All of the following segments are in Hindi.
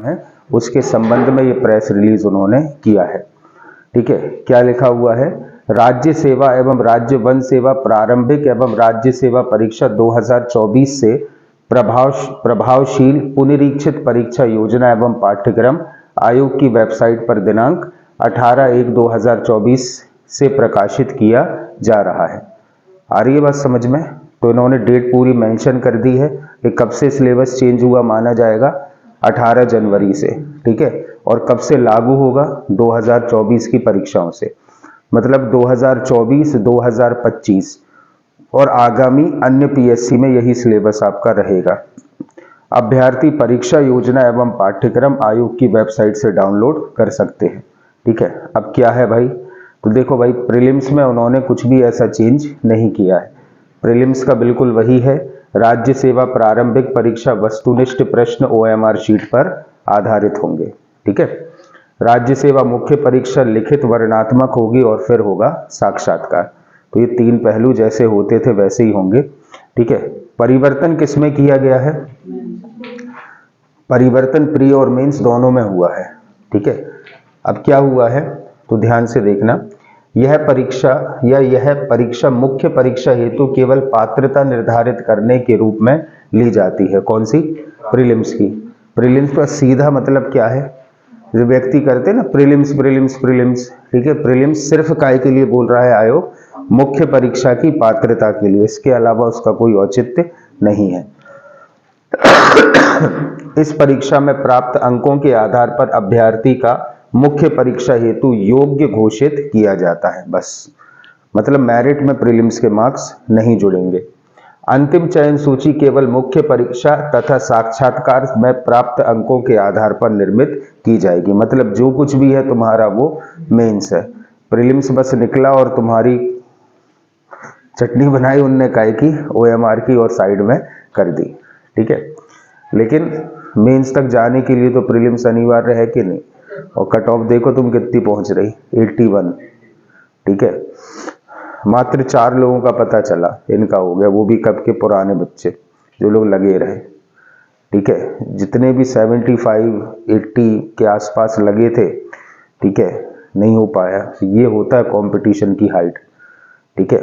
है उसके संबंध में ये प्रेस रिलीज उन्होंने किया है। ठीक है, क्या लिखा हुआ है? राज्य सेवा एवं राज्य वन सेवा प्रारंभिक एवं राज्य सेवा परीक्षा 2024 से प्रभावशील पुनरीक्षित परीक्षा योजना एवं पाठ्यक्रम आयोग की वेबसाइट पर दिनांक 18/1/2024 से प्रकाशित किया जा रहा है। आ रही है बात समझ में? तो इन्होंने डेट पूरी मेंशन कर दी है कि कब से सिलेबस चेंज हुआ माना जाएगा, 18 जनवरी से। ठीक है, और कब से लागू होगा? 2024 की परीक्षाओं से, मतलब 2024, 2025 और आगामी अन्य पीएससी में यही सिलेबस आपका रहेगा। अभ्यर्थी परीक्षा योजना एवं पाठ्यक्रम आयोग की वेबसाइट से डाउनलोड कर सकते हैं। ठीक है, अब क्या है भाई? तो देखो भाई, प्रीलिम्स में उन्होंने कुछ भी ऐसा चेंज नहीं किया है। प्रीलिम्स का बिल्कुल वही है। राज्य सेवा प्रारंभिक परीक्षा वस्तुनिष्ठ प्रश्न ओएमआर शीट पर आधारित होंगे। ठीक है, राज्य सेवा मुख्य परीक्षा लिखित वर्णनात्मक होगी और फिर होगा साक्षात्कार। तो ये तीन पहलू जैसे होते थे वैसे ही होंगे। ठीक है, परिवर्तन किसमें किया गया है? परिवर्तन प्री और मेंस दोनों में हुआ है। ठीक है, अब क्या हुआ है तो ध्यान से देखना। यह परीक्षा मुख्य परीक्षा हेतु केवल पात्रता निर्धारित करने के रूप में ली जाती है। कौन सी? प्रीलिम्स की। प्रीलिम्स का सीधा मतलब क्या है? जो व्यक्ति करते हैं ना प्रीलिम्स प्रीलिम्स प्रीलिम्स, ठीक है, प्रीलिम्स सिर्फ काय के लिए बोल रहा है आयोग? मुख्य परीक्षा की पात्रता के लिए, इसके अलावा उसका कोई औचित्य नहीं है। इस परीक्षा में प्राप्त अंकों के आधार पर अभ्यर्थी का मुख्य परीक्षा हेतु योग्य घोषित किया जाता है। बस, मतलब मेरिट में प्रीलिम्स के मार्क्स नहीं जुड़ेंगे। अंतिम चयन सूची केवल मुख्य परीक्षा तथा साक्षात्कार में प्राप्त अंकों के आधार पर निर्मित की जाएगी। मतलब जो कुछ भी है तुम्हारा वो मेंस है। प्रीलिम्स बस निकला और तुम्हारी चटनी बनाई उनने काय की, ओएमआर की, और साइड में कर दी। ठीक है, लेकिन मेंस तक जाने के लिए तो प्रीलिम्स अनिवार्य है कि नहीं? और कट ऑफ देखो तुम कितनी पहुंच रही, 81। ठीक है, मात्र 4 लोगों का पता चला इनका हो गया, वो भी कब के? पुराने बच्चे जो लोग लगे रहे। ठीक है, जितने भी 75, 80 के आसपास लगे थे, ठीक है, नहीं हो पाया। ये होता है कंपटीशन की हाइट। ठीक है,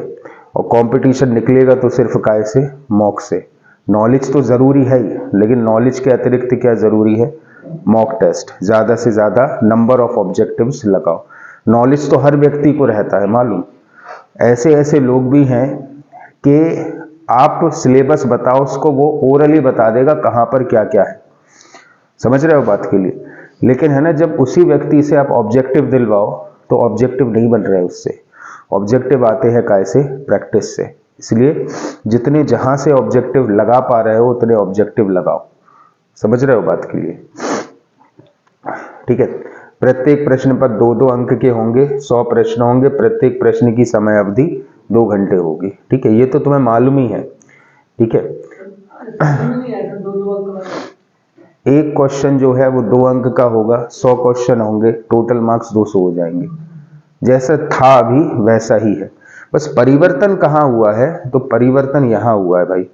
और कंपटीशन निकलेगा तो सिर्फ काय से? मॉक से। नॉलेज तो जरूरी है ही, लेकिन नॉलेज के अतिरिक्त क्या जरूरी है? Mock test. ज्यादा से ज्यादा नंबर ऑफ ऑब्जेक्टिव्स लगाओ। नॉलेज तो हर व्यक्ति को रहता है मालूम। ऐसे ऐसे लोग भी हैं कि आप सिलेबस बताओ उसको, वो ओरली बता देगा कहां पर क्या क्या है। समझ रहे हो बात के लिए? लेकिन है ना, जब उसी व्यक्ति से आप ऑब्जेक्टिव दिलवाओ तो ऑब्जेक्टिव नहीं बन रहे उससे। ऑब्जेक्टिव आते हैं काय से? प्रैक्टिस से। इसलिए जितने जहां से ऑब्जेक्टिव लगा पा रहे हो उतने ऑब्जेक्टिव लगाओ। समझ रहे हो बात के लिए? ठीक है, प्रत्येक प्रश्न पर 2-2 अंक के होंगे। 100 प्रश्न होंगे, प्रत्येक प्रश्न की समय अवधि 2 घंटे होगी। ठीक है, ये तो तुम्हें मालूम ही है। ठीक है, एक क्वेश्चन जो है वो 2 अंक का होगा। 100 क्वेश्चन होंगे, टोटल मार्क्स 200 हो जाएंगे। जैसा था अभी वैसा ही है। बस परिवर्तन कहां हुआ है? तो परिवर्तन यहां हुआ है भाई,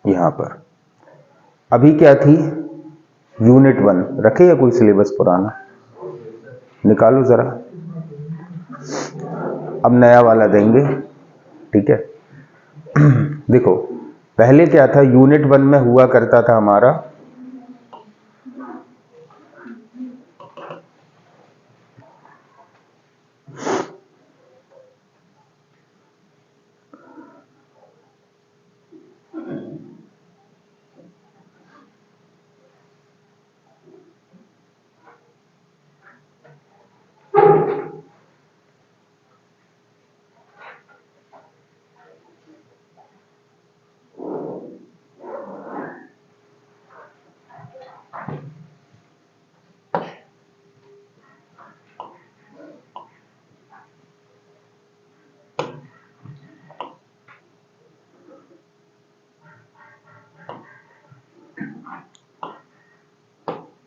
यहां पर। अभी क्या थी? यूनिट 1 रखे या कोई सिलेबस पुराना? निकालो जरा, अब नया वाला देंगे। ठीक है, देखो पहले क्या था? यूनिट 1 में हुआ करता था हमारा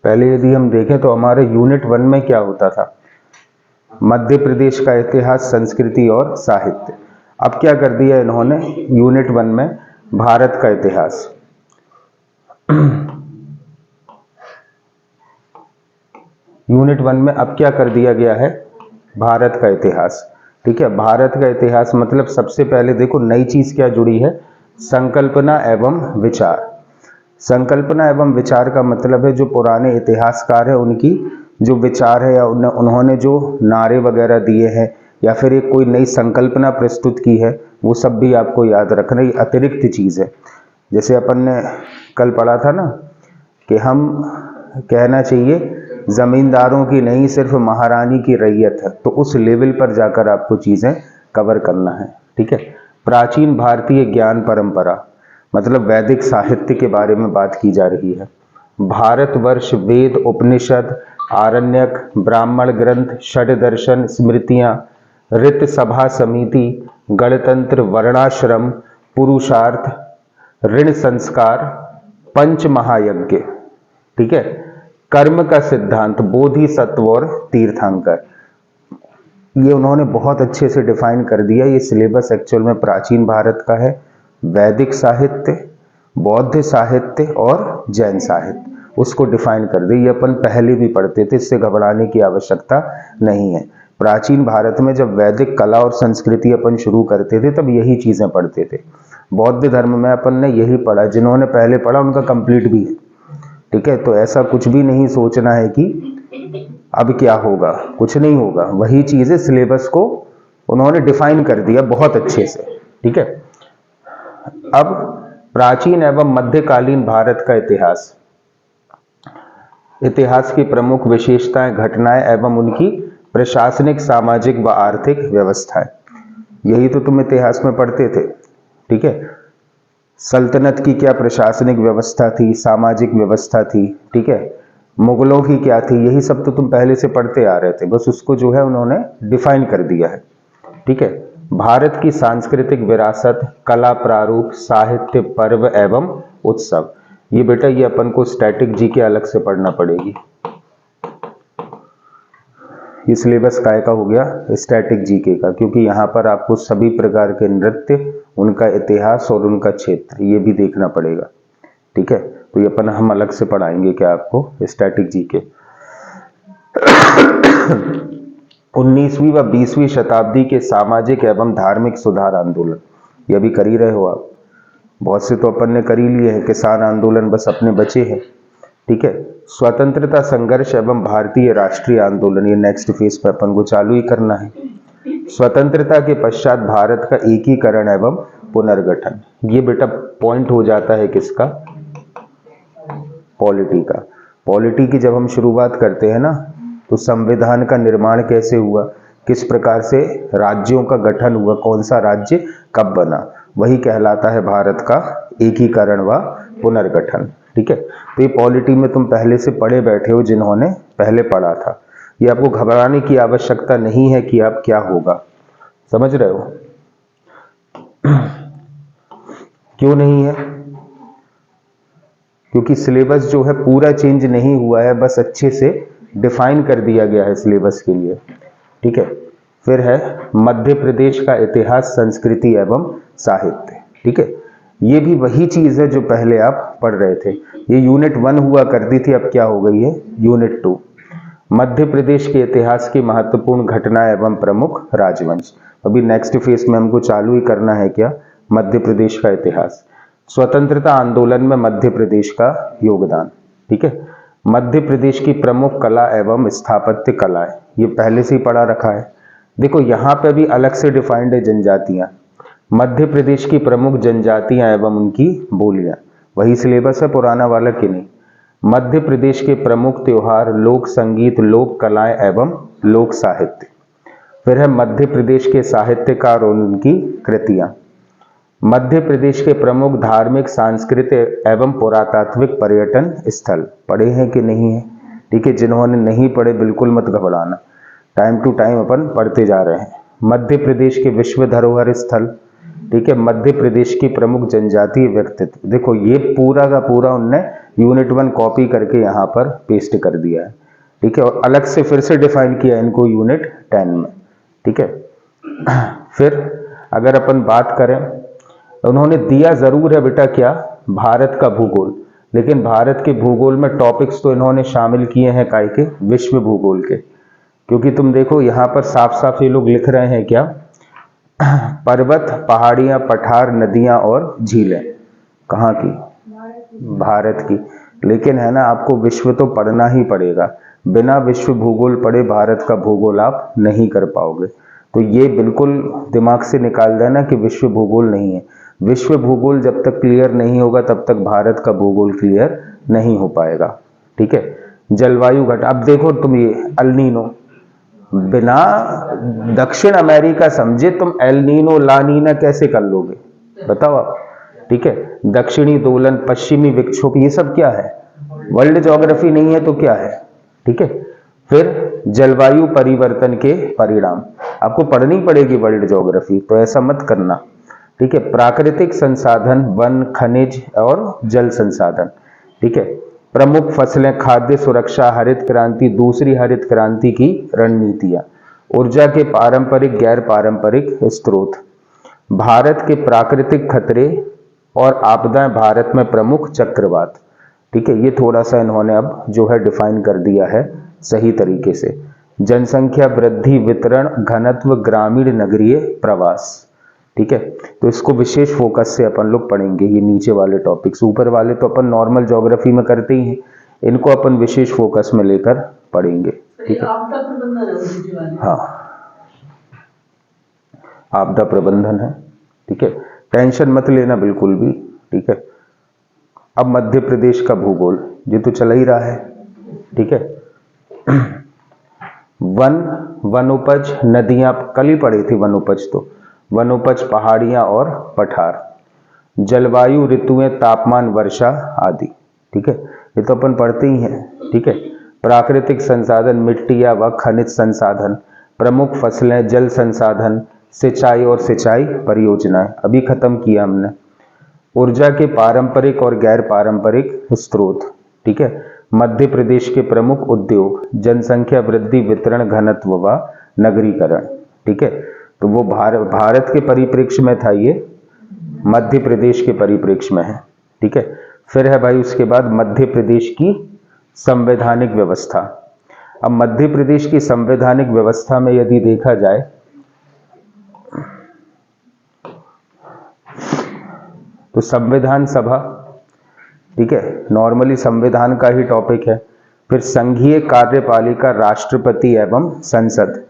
पहले यदि हम देखें तो हमारे यूनिट 1 में क्या होता था? मध्य प्रदेश का इतिहास, संस्कृति और साहित्य। अब क्या कर दिया इन्होंने? यूनिट 1 में भारत का इतिहास। यूनिट 1 में अब क्या कर दिया गया है, भारत का इतिहास। ठीक है, भारत का इतिहास मतलब सबसे पहले देखो नई चीज क्या जुड़ी है, संकल्पना एवं विचार। संकल्पना एवं विचार का मतलब है जो पुराने इतिहासकार है उनकी जो विचार है या उन्होंने जो नारे वगैरह दिए हैं या फिर एक कोई नई संकल्पना प्रस्तुत की है, वो सब भी आपको याद रखना, ये अतिरिक्त चीज है। जैसे अपन ने कल पढ़ा था ना कि हम कहना चाहिए जमींदारों की नहीं सिर्फ महारानी की रैयत है, तो उस लेवल पर जाकर आपको चीजें कवर करना है। ठीक है, प्राचीन भारतीय ज्ञान परंपरा मतलब वैदिक साहित्य के बारे में बात की जा रही है। भारतवर्ष वेद उपनिषद आरण्यक ब्राह्मण ग्रंथ षड दर्शन स्मृतियां ऋत सभा समिति गणतंत्र वर्णाश्रम पुरुषार्थ ऋण संस्कार पंच महायज्ञ। ठीक है, कर्म का सिद्धांत बोधिसत्व और तीर्थंकर, ये उन्होंने बहुत अच्छे से डिफाइन कर दिया। ये सिलेबस एक्चुअल में प्राचीन भारत का है, वैदिक साहित्य बौद्ध साहित्य और जैन साहित्य, उसको डिफाइन कर दी। ये अपन पहले भी पढ़ते थे, इससे घबराने की आवश्यकता नहीं है। प्राचीन भारत में जब वैदिक कला और संस्कृति अपन शुरू करते थे तब यही चीजें पढ़ते थे। बौद्ध धर्म में अपन ने यही पढ़ा, जिन्होंने पहले पढ़ा उनका कंप्लीट भी है। ठीक है, तो ऐसा कुछ भी नहीं सोचना है कि अब क्या होगा, कुछ नहीं होगा, वही चीजें सिलेबस को उन्होंने डिफाइन कर दिया बहुत अच्छे से। ठीक है, अब प्राचीन एवं मध्यकालीन भारत का इतिहास, इतिहास की प्रमुख विशेषताएं घटनाएं एवं उनकी प्रशासनिक सामाजिक व आर्थिक व्यवस्थाएं, यही तो तुम इतिहास में पढ़ते थे। ठीक है, सल्तनत की क्या प्रशासनिक व्यवस्था थी, सामाजिक व्यवस्था थी। ठीक है, मुगलों की क्या थी, यही सब तो तुम पहले से पढ़ते आ रहे थे, बस उसको जो है उन्होंने डिफाइन कर दिया है। ठीक है, भारत की सांस्कृतिक विरासत कला प्रारूप साहित्य पर्व एवं उत्सव, ये बेटा ये अपन को स्टैटिक जी के अलग से पढ़ना पड़ेगी। ये सिलेबस काय का हो गया, स्टैटिक जीके का, क्योंकि यहाँ पर आपको सभी प्रकार के नृत्य उनका इतिहास और उनका क्षेत्र ये भी देखना पड़ेगा। ठीक है, तो ये अपन हम अलग से पढ़ाएंगे क्या आपको स्टैटिक जीके। 19वीं व 20वीं शताब्दी के सामाजिक एवं धार्मिक सुधार आंदोलन, ये भी कर ही रहे हो आप, बहुत से तो अपन ने कर ही लिए हैं, किसान आंदोलन बस अपने बचे हैं। ठीक है, स्वतंत्रता संघर्ष एवं भारतीय राष्ट्रीय आंदोलन, ये नेक्स्ट फेज पे अपन को चालू ही करना है। स्वतंत्रता के पश्चात भारत का एकीकरण एवं पुनर्गठन, ये बेटा पॉइंट हो जाता है किसका, पॉलिटी का। पॉलिटी की जब हम शुरुआत करते हैं ना, तो संविधान का निर्माण कैसे हुआ, किस प्रकार से राज्यों का गठन हुआ, कौन सा राज्य कब बना, वही कहलाता है भारत का एकीकरण व पुनर्गठन। ठीक है, तो ये पॉलिटी में तुम पहले से पढ़े बैठे हो, जिन्होंने पहले पढ़ा था। ये आपको घबराने की आवश्यकता नहीं है कि आप क्या होगा, समझ रहे हो। क्यों नहीं है, क्योंकि सिलेबस जो है पूरा चेंज नहीं हुआ है, बस अच्छे से डिफाइन कर दिया गया है सिलेबस के लिए। ठीक है, फिर है मध्य प्रदेश का इतिहास संस्कृति एवं साहित्य। ठीक है, ये भी वही चीज है जो पहले आप पढ़ रहे थे। ये यूनिट 1 हुआ करती थी, अब क्या हो गई है यूनिट 2। मध्य प्रदेश के इतिहास की महत्वपूर्ण घटना एवं प्रमुख राजवंश, अभी नेक्स्ट फेज में हमको चालू ही करना है क्या, मध्य प्रदेश का इतिहास। स्वतंत्रता आंदोलन में मध्य प्रदेश का योगदान। ठीक है, मध्य प्रदेश की प्रमुख कला एवं स्थापत्य कलाएं, ये पहले से ही पढ़ा रखा है। देखो यहाँ पे भी अलग से डिफाइंड है जनजातियां, मध्य प्रदेश की प्रमुख जनजातियां एवं उनकी बोलियां, वही सिलेबस है पुराना वाला कि नहीं। मध्य प्रदेश के प्रमुख त्योहार लोक संगीत लोक कलाएं एवं लोक साहित्य। फिर है मध्य प्रदेश के साहित्यकार और उनकी कृतियां। मध्य प्रदेश के प्रमुख धार्मिक सांस्कृतिक एवं पुरातात्विक पर्यटन स्थल, पढ़े हैं कि नहीं है। ठीक है, जिन्होंने नहीं पढ़े बिल्कुल मत घबराना, टाइम टू टाइम अपन पढ़ते जा रहे हैं। मध्य प्रदेश के विश्व धरोहर स्थल। ठीक है, मध्य प्रदेश की प्रमुख जनजातीय व्यक्तित्व, देखो ये पूरा का पूरा उनने यूनिट 1 कॉपी करके यहाँ पर पेस्ट कर दिया है। ठीक है, और अलग से फिर से डिफाइन किया इनको यूनिट 10 में। ठीक है, फिर अगर अपन बात करें, उन्होंने दिया जरूर है बेटा क्या, भारत का भूगोल, लेकिन भारत के भूगोल में टॉपिक्स तो इन्होंने शामिल किए हैं काय के, विश्व भूगोल के। क्योंकि तुम देखो यहाँ पर साफ साफ ये लोग लिख रहे हैं क्या, पर्वत, पहाड़ियां, पठार, नदियां और झीलें। कहाँ की? भारत की। लेकिन है ना, आपको विश्व तो पढ़ना ही पड़ेगा, बिना विश्व भूगोल पढ़े भारत का भूगोल आप नहीं कर पाओगे। तो ये बिल्कुल दिमाग से निकाल देना कि विश्व भूगोल नहीं है। विश्व भूगोल जब तक क्लियर नहीं होगा तब तक भारत का भूगोल क्लियर नहीं हो पाएगा। ठीक है। जलवायु घट, अब देखो तुम ये एल नीनो, बिना दक्षिण अमेरिका समझे तुम एल नीनो ला नीना कैसे कर लोगे, बताओ आप। ठीक है। दक्षिणी दोलन, पश्चिमी विक्षोभ, ये सब क्या है? वर्ल्ड ज्योग्राफी नहीं है तो क्या है? ठीक है। फिर जलवायु परिवर्तन के परिणाम, आपको पढ़नी पड़ेगी वर्ल्ड ज्योग्राफी, तो ऐसा मत करना। ठीक है। प्राकृतिक संसाधन, वन, खनिज और जल संसाधन। ठीक है। प्रमुख फसलें, खाद्य सुरक्षा, हरित क्रांति, दूसरी हरित क्रांति की रणनीतियां, ऊर्जा के पारंपरिक गैर पारंपरिक स्रोत, भारत के प्राकृतिक खतरे और आपदाएं, भारत में प्रमुख चक्रवात। ठीक है। ये थोड़ा सा इन्होंने अब जो है डिफाइन कर दिया है सही तरीके से। जनसंख्या वृद्धि, वितरण, घनत्व, ग्रामीण नगरीय प्रवास। ठीक है। तो इसको विशेष फोकस से अपन लोग पढ़ेंगे, ये नीचे वाले टॉपिक्स। ऊपर वाले तो अपन नॉर्मल ज्योग्राफी में करते ही हैं, इनको अपन विशेष फोकस में लेकर पढ़ेंगे। ठीक है। हाँ, आपदा प्रबंधन है। ठीक है। टेंशन मत लेना बिल्कुल भी। ठीक है। अब मध्य प्रदेश का भूगोल, ये तो चला ही रहा है। ठीक है। वनोपज, नदियां, कल ही पढ़ी थी वनोपज, तो वनोपज, पहाड़ियां और पठार, जलवायु, ऋतुएं, तापमान, वर्षा आदि। ठीक है। ये तो अपन पढ़ते ही हैं। ठीक है। प्राकृतिक संसाधन, मिट्टियां व खनिज संसाधन, प्रमुख फसलें, जल संसाधन, सिंचाई और सिंचाई परियोजनाएं, अभी खत्म किया हमने। ऊर्जा के पारंपरिक और गैर पारंपरिक स्रोत। ठीक है। मध्य प्रदेश के प्रमुख उद्योग, जनसंख्या वृद्धि, वितरण, घनत्व व नगरीकरण। ठीक है। तो वो भारत के परिप्रेक्ष्य में था, ये मध्य प्रदेश के परिप्रेक्ष्य में है। ठीक है। फिर है भाई उसके बाद मध्य प्रदेश की संवैधानिक व्यवस्था। अब मध्य प्रदेश की संवैधानिक व्यवस्था में यदि देखा जाए तो संविधान सभा, ठीक है, नॉर्मली संविधान का ही टॉपिक है। फिर संघीय कार्यपालिका, राष्ट्रपति एवं संसद।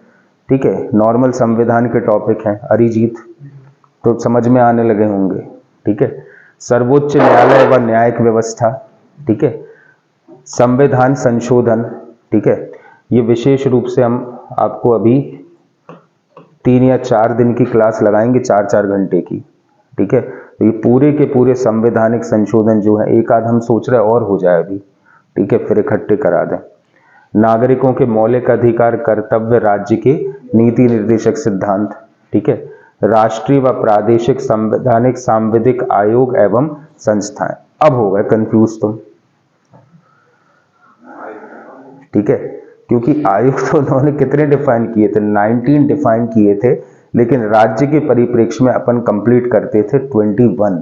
ठीक है। नॉर्मल संविधान के टॉपिक हैं। अरिजीत तो समझ में आने लगे होंगे। ठीक है। सर्वोच्च न्यायालय व न्यायिक व्यवस्था। ठीक है। संविधान संशोधन। ठीक है। ये विशेष रूप से हम आपको अभी 3 या 4 दिन की क्लास लगाएंगे, 4-4 घंटे की। ठीक है। तो ये पूरे के पूरे संवैधानिक संशोधन जो है, एक आध हम सोच रहे और हो जाए अभी। ठीक है। फिर इकट्ठे करा दें। नागरिकों के मौलिक अधिकार, कर्तव्य, राज्य के नीति निर्देशक सिद्धांत। ठीक है। राष्ट्रीय व प्रादेशिक संवैधानिक सांविधिक आयोग एवं संस्थाएं। अब हो गए कंफ्यूज तुम। ठीक है। क्योंकि आयोग तो उन्होंने कितने डिफाइन किए थे? 19 डिफाइन किए थे, लेकिन राज्य के परिप्रेक्ष्य में अपन कंप्लीट करते थे 21।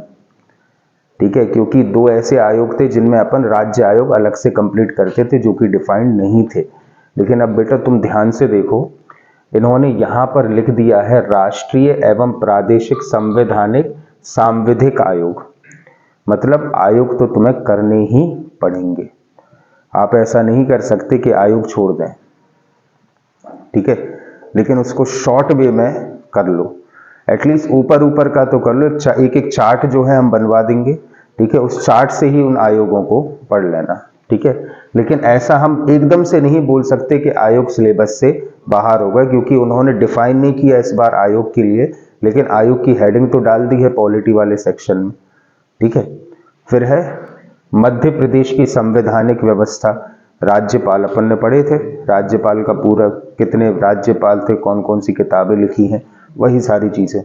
ठीक है। क्योंकि 2 ऐसे आयोग थे जिनमें अपन राज्य आयोग अलग से कंप्लीट करते थे, जो कि डिफाइंड नहीं थे। लेकिन अब बेटा तुम ध्यान से देखो, इन्होंने यहां पर लिख दिया है राष्ट्रीय एवं प्रादेशिक संवैधानिक सांविधिक आयोग। मतलब आयोग तो तुम्हें करने ही पड़ेंगे, आप ऐसा नहीं कर सकते कि आयोग छोड़ दें। ठीक है। लेकिन उसको शॉर्ट वे में कर लो, एटलीस्ट ऊपर ऊपर का तो कर लो। एक एक चार्ट जो है हम बनवा देंगे। ठीक है। उस चार्ट से ही उन आयोगों को पढ़ लेना। ठीक है। लेकिन ऐसा हम एकदम से नहीं बोल सकते कि आयोग सिलेबस से बाहर होगा, क्योंकि उन्होंने डिफाइन नहीं किया इस बार आयोग के लिए, लेकिन आयोग की हेडिंग तो डाल दी है पॉलिटी वाले सेक्शन में। ठीक है। फिर है मध्य प्रदेश की संवैधानिक व्यवस्था। राज्यपाल अपन ने पढ़े थे, राज्यपाल का पूरा कितने राज्यपाल थे, कौन कौन सी किताबें लिखी हैं, वही सारी चीजें।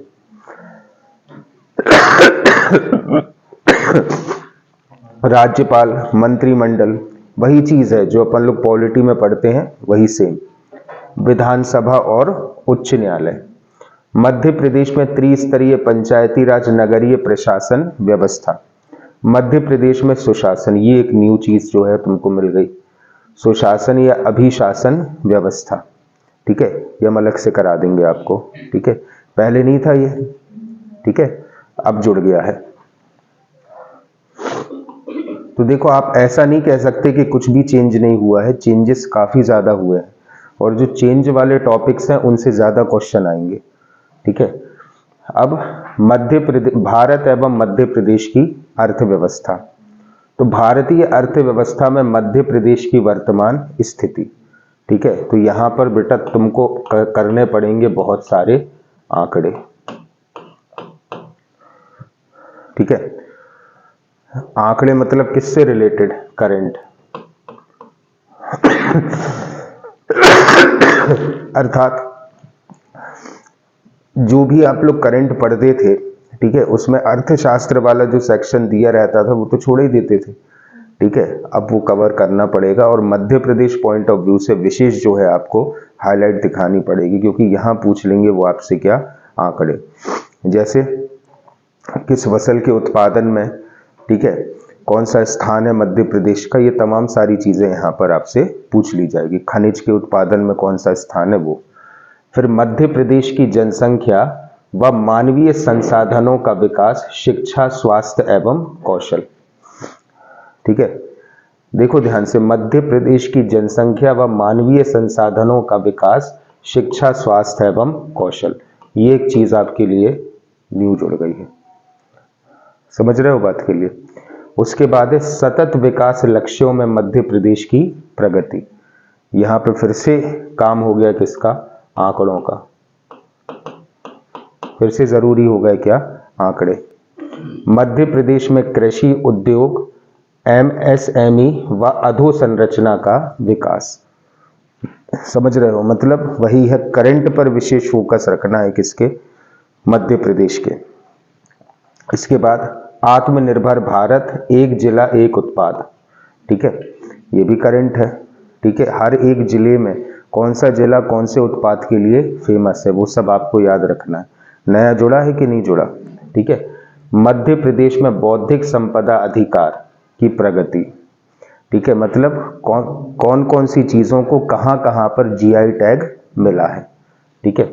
राज्यपाल, मंत्रिमंडल, वही चीज है जो अपन लोग पॉलिटी में पढ़ते हैं, वही सेम। विधानसभा और उच्च न्यायालय। मध्य प्रदेश में त्रिस्तरीय पंचायती राज नगरीय प्रशासन व्यवस्था। मध्य प्रदेश में सुशासन, ये एक न्यू चीज जो है तुमको मिल गई। सुशासन या अभिशासन व्यवस्था, ठीक है, ये हम अलग से करा देंगे आपको, ठीक है, पहले नहीं था ये, ठीक है, अब जुड़ गया है। तो देखो आप ऐसा नहीं कह सकते कि कुछ भी चेंज नहीं हुआ है, चेंजेस काफी ज्यादा हुए हैं, और जो चेंज वाले टॉपिक्स हैं उनसे ज्यादा क्वेश्चन आएंगे, ठीक है। अब मध्य प्रदेश, भारत एवं मध्य प्रदेश की अर्थव्यवस्था। तो भारतीय अर्थव्यवस्था में मध्य प्रदेश की वर्तमान स्थिति, ठीक है। तो यहां पर बेटा तुमको करने पड़ेंगे बहुत सारे आंकड़े, ठीक है। आंकड़े मतलब किससे रिलेटेड? करंट। अर्थात जो भी आप लोग करंट पढ़ते थे, ठीक है, उसमें अर्थशास्त्र वाला जो सेक्शन दिया रहता था वो तो छोड़ ही देते थे, ठीक है। अब वो कवर करना पड़ेगा, और Madhya Pradesh point of view से विशेष जो है आपको हाईलाइट दिखानी पड़ेगी, क्योंकि यहां पूछ लेंगे वो आपसे क्या? आंकड़े। जैसे किस फसल के उत्पादन में, ठीक है, कौन सा स्थान है मध्य प्रदेश का, ये तमाम सारी चीजें यहां पर आपसे पूछ ली जाएगी। खनिज के उत्पादन में कौन सा स्थान है वो। फिर मध्य प्रदेश की जनसंख्या व मानवीय संसाधनों का विकास, शिक्षा, स्वास्थ्य एवं कौशल, ठीक है। देखो ध्यान से, मध्य प्रदेश की जनसंख्या व मानवीय संसाधनों का विकास, शिक्षा, स्वास्थ्य एवं कौशल, ये एक चीज आपके लिए न्यू जुड़ गई है, समझ रहे हो बात के लिए। उसके बाद है सतत विकास लक्ष्यों में मध्य प्रदेश की प्रगति। यहां पे फिर से काम हो गया किसका? आंकड़ों का। फिर से जरूरी हो गए क्या? आंकड़े। मध्य प्रदेश में कृषि, उद्योग, एमएसएमई व अधोसंरचना का विकास। समझ रहे हो, मतलब वही है, करंट पर विशेष फोकस रखना है किसके? मध्य प्रदेश के। इसके बाद आत्मनिर्भर भारत, एक जिला एक उत्पाद, ठीक है, ये भी करंट है, ठीक है। हर एक जिले में कौन सा जिला कौन से उत्पाद के लिए फेमस है, वो सब आपको याद रखना है। नया जुड़ा है कि नहीं जुड़ा? ठीक है। मध्य प्रदेश में बौद्धिक संपदा अधिकार की प्रगति, ठीक है, मतलब कौन कौन सी चीजों को कहां कहां पर जीआई टैग मिला है, ठीक है।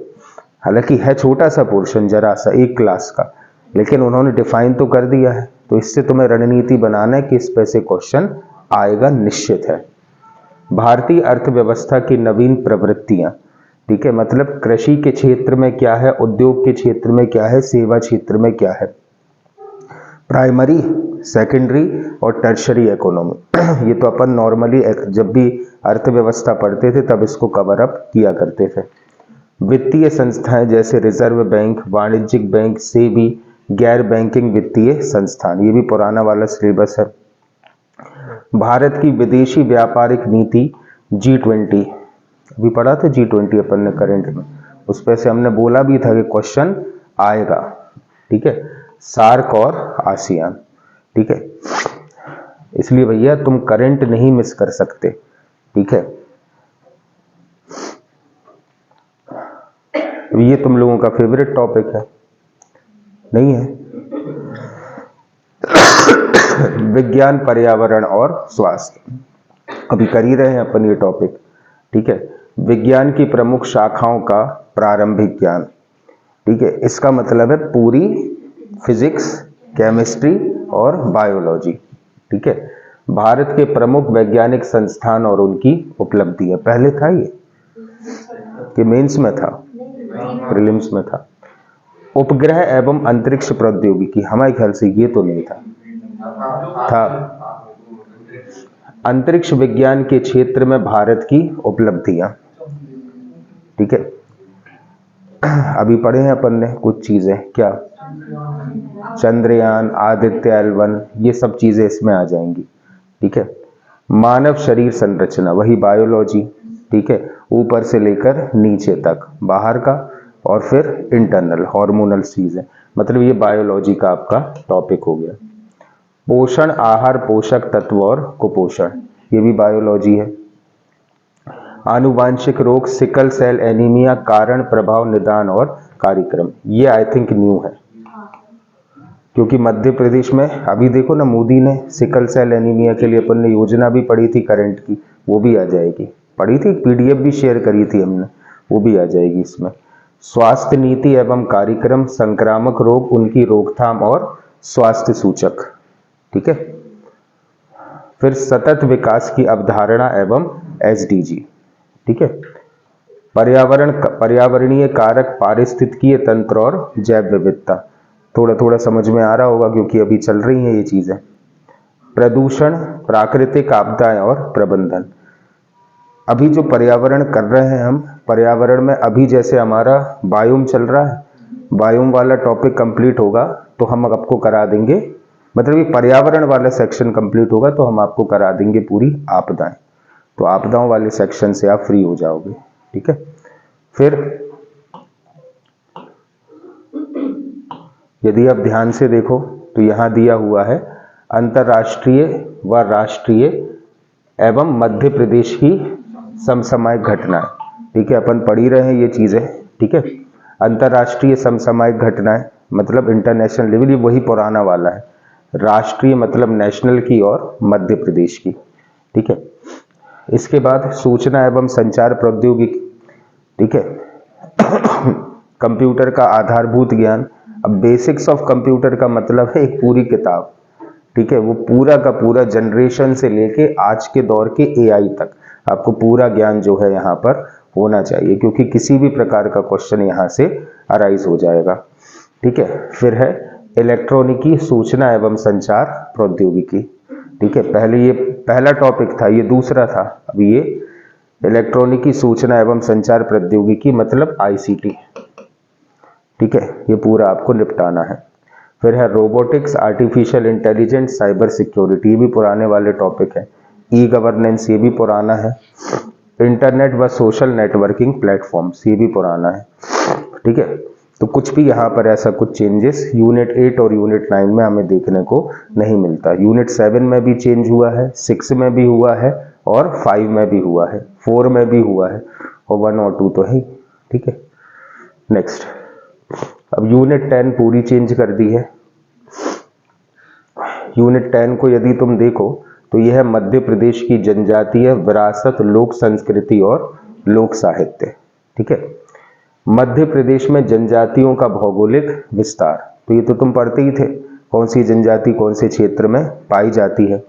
हालांकि है छोटा सा पोर्शन, जरा सा, एक क्लास का, लेकिन उन्होंने डिफाइन तो कर दिया है। तो इससे तुम्हें रणनीति बनाना है कि इस पे से क्वेश्चन आएगा, निश्चित है। भारतीय अर्थव्यवस्था की नवीन प्रवृत्तियां, ठीक है, मतलब कृषि के क्षेत्र में क्या है, उद्योग के क्षेत्र में क्या है, सेवा क्षेत्र में क्या है, प्राइमरी, सेकेंडरी और टर्शरी इकोनॉमी। ये तो अपन नॉर्मली जब भी अर्थव्यवस्था पढ़ते थे तब इसको कवर अप किया करते थे। वित्तीय संस्थाएं जैसे रिजर्व बैंक, वाणिज्यिक बैंक, सेबी, गैर बैंकिंग वित्तीय संस्थान, ये भी पुराना वाला सिलेबस है। भारत की विदेशी व्यापारिक नीति G20, अभी पढ़ा था G20 अपन ने करंट में, उस पर से हमने बोला भी था कि क्वेश्चन आएगा, ठीक है। सार्क और आसियान, ठीक है, इसलिए भैया तुम करंट नहीं मिस कर सकते, ठीक है। ये तुम लोगों का फेवरेट टॉपिक है, नहीं है? विज्ञान, पर्यावरण और स्वास्थ्य, अभी कर ही रहे हैं अपन ये टॉपिक, ठीक है। विज्ञान की प्रमुख शाखाओं का प्रारंभिक ज्ञान, ठीक है, इसका मतलब है पूरी फिजिक्स, केमिस्ट्री और बायोलॉजी, ठीक है। भारत के प्रमुख वैज्ञानिक संस्थान और उनकी उपलब्धियां, पहले था ये कि मेंस में था? प्रीलिम्स में था। उपग्रह एवं अंतरिक्ष प्रौद्योगिकी, हमारे ख्याल से ये तो नहीं था। अंतरिक्ष विज्ञान के क्षेत्र में भारत की उपलब्धियां, ठीक है। अभी पढ़े हैं अपन ने कुछ चीजें, क्या? चंद्रयान, आदित्य L1, ये सब चीजें इसमें आ जाएंगी, ठीक है। मानव शरीर संरचना, वही बायोलॉजी, ठीक है, ऊपर से लेकर नीचे तक, बाहर का और फिर इंटरनल हार्मोनल चीजें, मतलब ये बायोलॉजी का आपका टॉपिक हो गया। पोषण, आहार, पोषक तत्व और कुपोषण, ये भी बायोलॉजी है। आनुवांशिक रोग, सिकल सेल एनीमिया, कारण, प्रभाव, निदान और कार्यक्रम, ये आई थिंक न्यू है, क्योंकि मध्य प्रदेश में अभी देखो ना, मोदी ने सिकल सेल एनीमिया के लिए अपन ने योजना भी पढ़ी थी करंट की, वो भी आ जाएगी। पढ़ी थी, पीडीएफ भी शेयर करी थी हमने, वो भी आ जाएगी इसमें। स्वास्थ्य नीति एवं कार्यक्रम, संक्रामक रोग, उनकी रोकथाम और स्वास्थ्य सूचक, ठीक है। फिर सतत विकास की अवधारणा एवं एसडीजी, ठीक है। पर्यावरणीय कारक, पारिस्थितिकीय तंत्र और जैव विविधता, थोड़ा थोड़ा समझ में आ रहा होगा क्योंकि अभी चल रही हैं ये चीजें। प्रदूषण, प्राकृतिक आपदाएं और प्रबंधन। अभी जो पर्यावरण कर रहे हैं हम, पर्यावरण में अभी जैसे हमारा बायोम चल रहा है, बायोम वाला टॉपिक कंप्लीट होगा तो हम आपको करा देंगे, मतलब ये पर्यावरण वाला सेक्शन कंप्लीट होगा तो हम आपको करा देंगे पूरी आपदाएं। तो आपदाओं वाले सेक्शन से आप फ्री हो जाओगे, ठीक है। फिर यदि आप ध्यान से देखो तो यहां दिया हुआ है अंतर्राष्ट्रीय व राष्ट्रीय एवं मध्य प्रदेश की समसामयिक घटनाएं, ठीक है। अपन पढ़ ही रहे हैं ये चीजें, ठीक है। अंतर्राष्ट्रीय समसामयिक घटनाएं मतलब इंटरनेशनल लेवल, ये वही पुराना वाला है। राष्ट्रीय मतलब नेशनल की और मध्य प्रदेश की, ठीक है। इसके बाद सूचना एवं संचार प्रौद्योगिकी, ठीक है। कंप्यूटर का आधारभूत ज्ञान। अब बेसिक्स ऑफ कंप्यूटर का मतलब है एक पूरी किताब, ठीक है। वो पूरा का पूरा जनरेशन से लेके आज के दौर के एआई तक आपको पूरा ज्ञान जो है यहाँ पर होना चाहिए, क्योंकि किसी भी प्रकार का क्वेश्चन यहाँ से अराइज हो जाएगा, ठीक है। फिर है इलेक्ट्रॉनिकी सूचना एवं संचार प्रौद्योगिकी, ठीक है। पहले ये पहला टॉपिक था, ये दूसरा था। अब ये इलेक्ट्रॉनिकी सूचना एवं संचार प्रौद्योगिकी मतलब आईसीटी, ठीक है। ये पूरा आपको निपटाना है। फिर है robotics, artificial intelligence, cyber security, ये भी पुराने वाले टॉपिक है। ई गवर्नेंस, ये भी पुराना है। इंटरनेट व सोशल नेटवर्किंग प्लेटफॉर्म्स, ये भी पुराना है, ठीक है। तो कुछ भी यहाँ पर ऐसा कुछ चेंजेस यूनिट 8 और यूनिट 9 में हमें देखने को नहीं मिलता। यूनिट 7 में भी चेंज हुआ है, 6 में भी हुआ है और 5 में भी हुआ है, 4 में भी हुआ है और 1 और 2 तो है, ठीक है। नेक्स्ट, अब यूनिट 10 पूरी चेंज कर दी है। यूनिट 10 को यदि तुम देखो तो यह है मध्य प्रदेश की जनजातीय विरासत, लोक संस्कृति और लोक साहित्य, ठीक है। मध्य प्रदेश में जनजातियों का भौगोलिक विस्तार, तो ये तो तुम पढ़ते ही थे, कौन सी जनजाति कौन से क्षेत्र में पाई जाती है,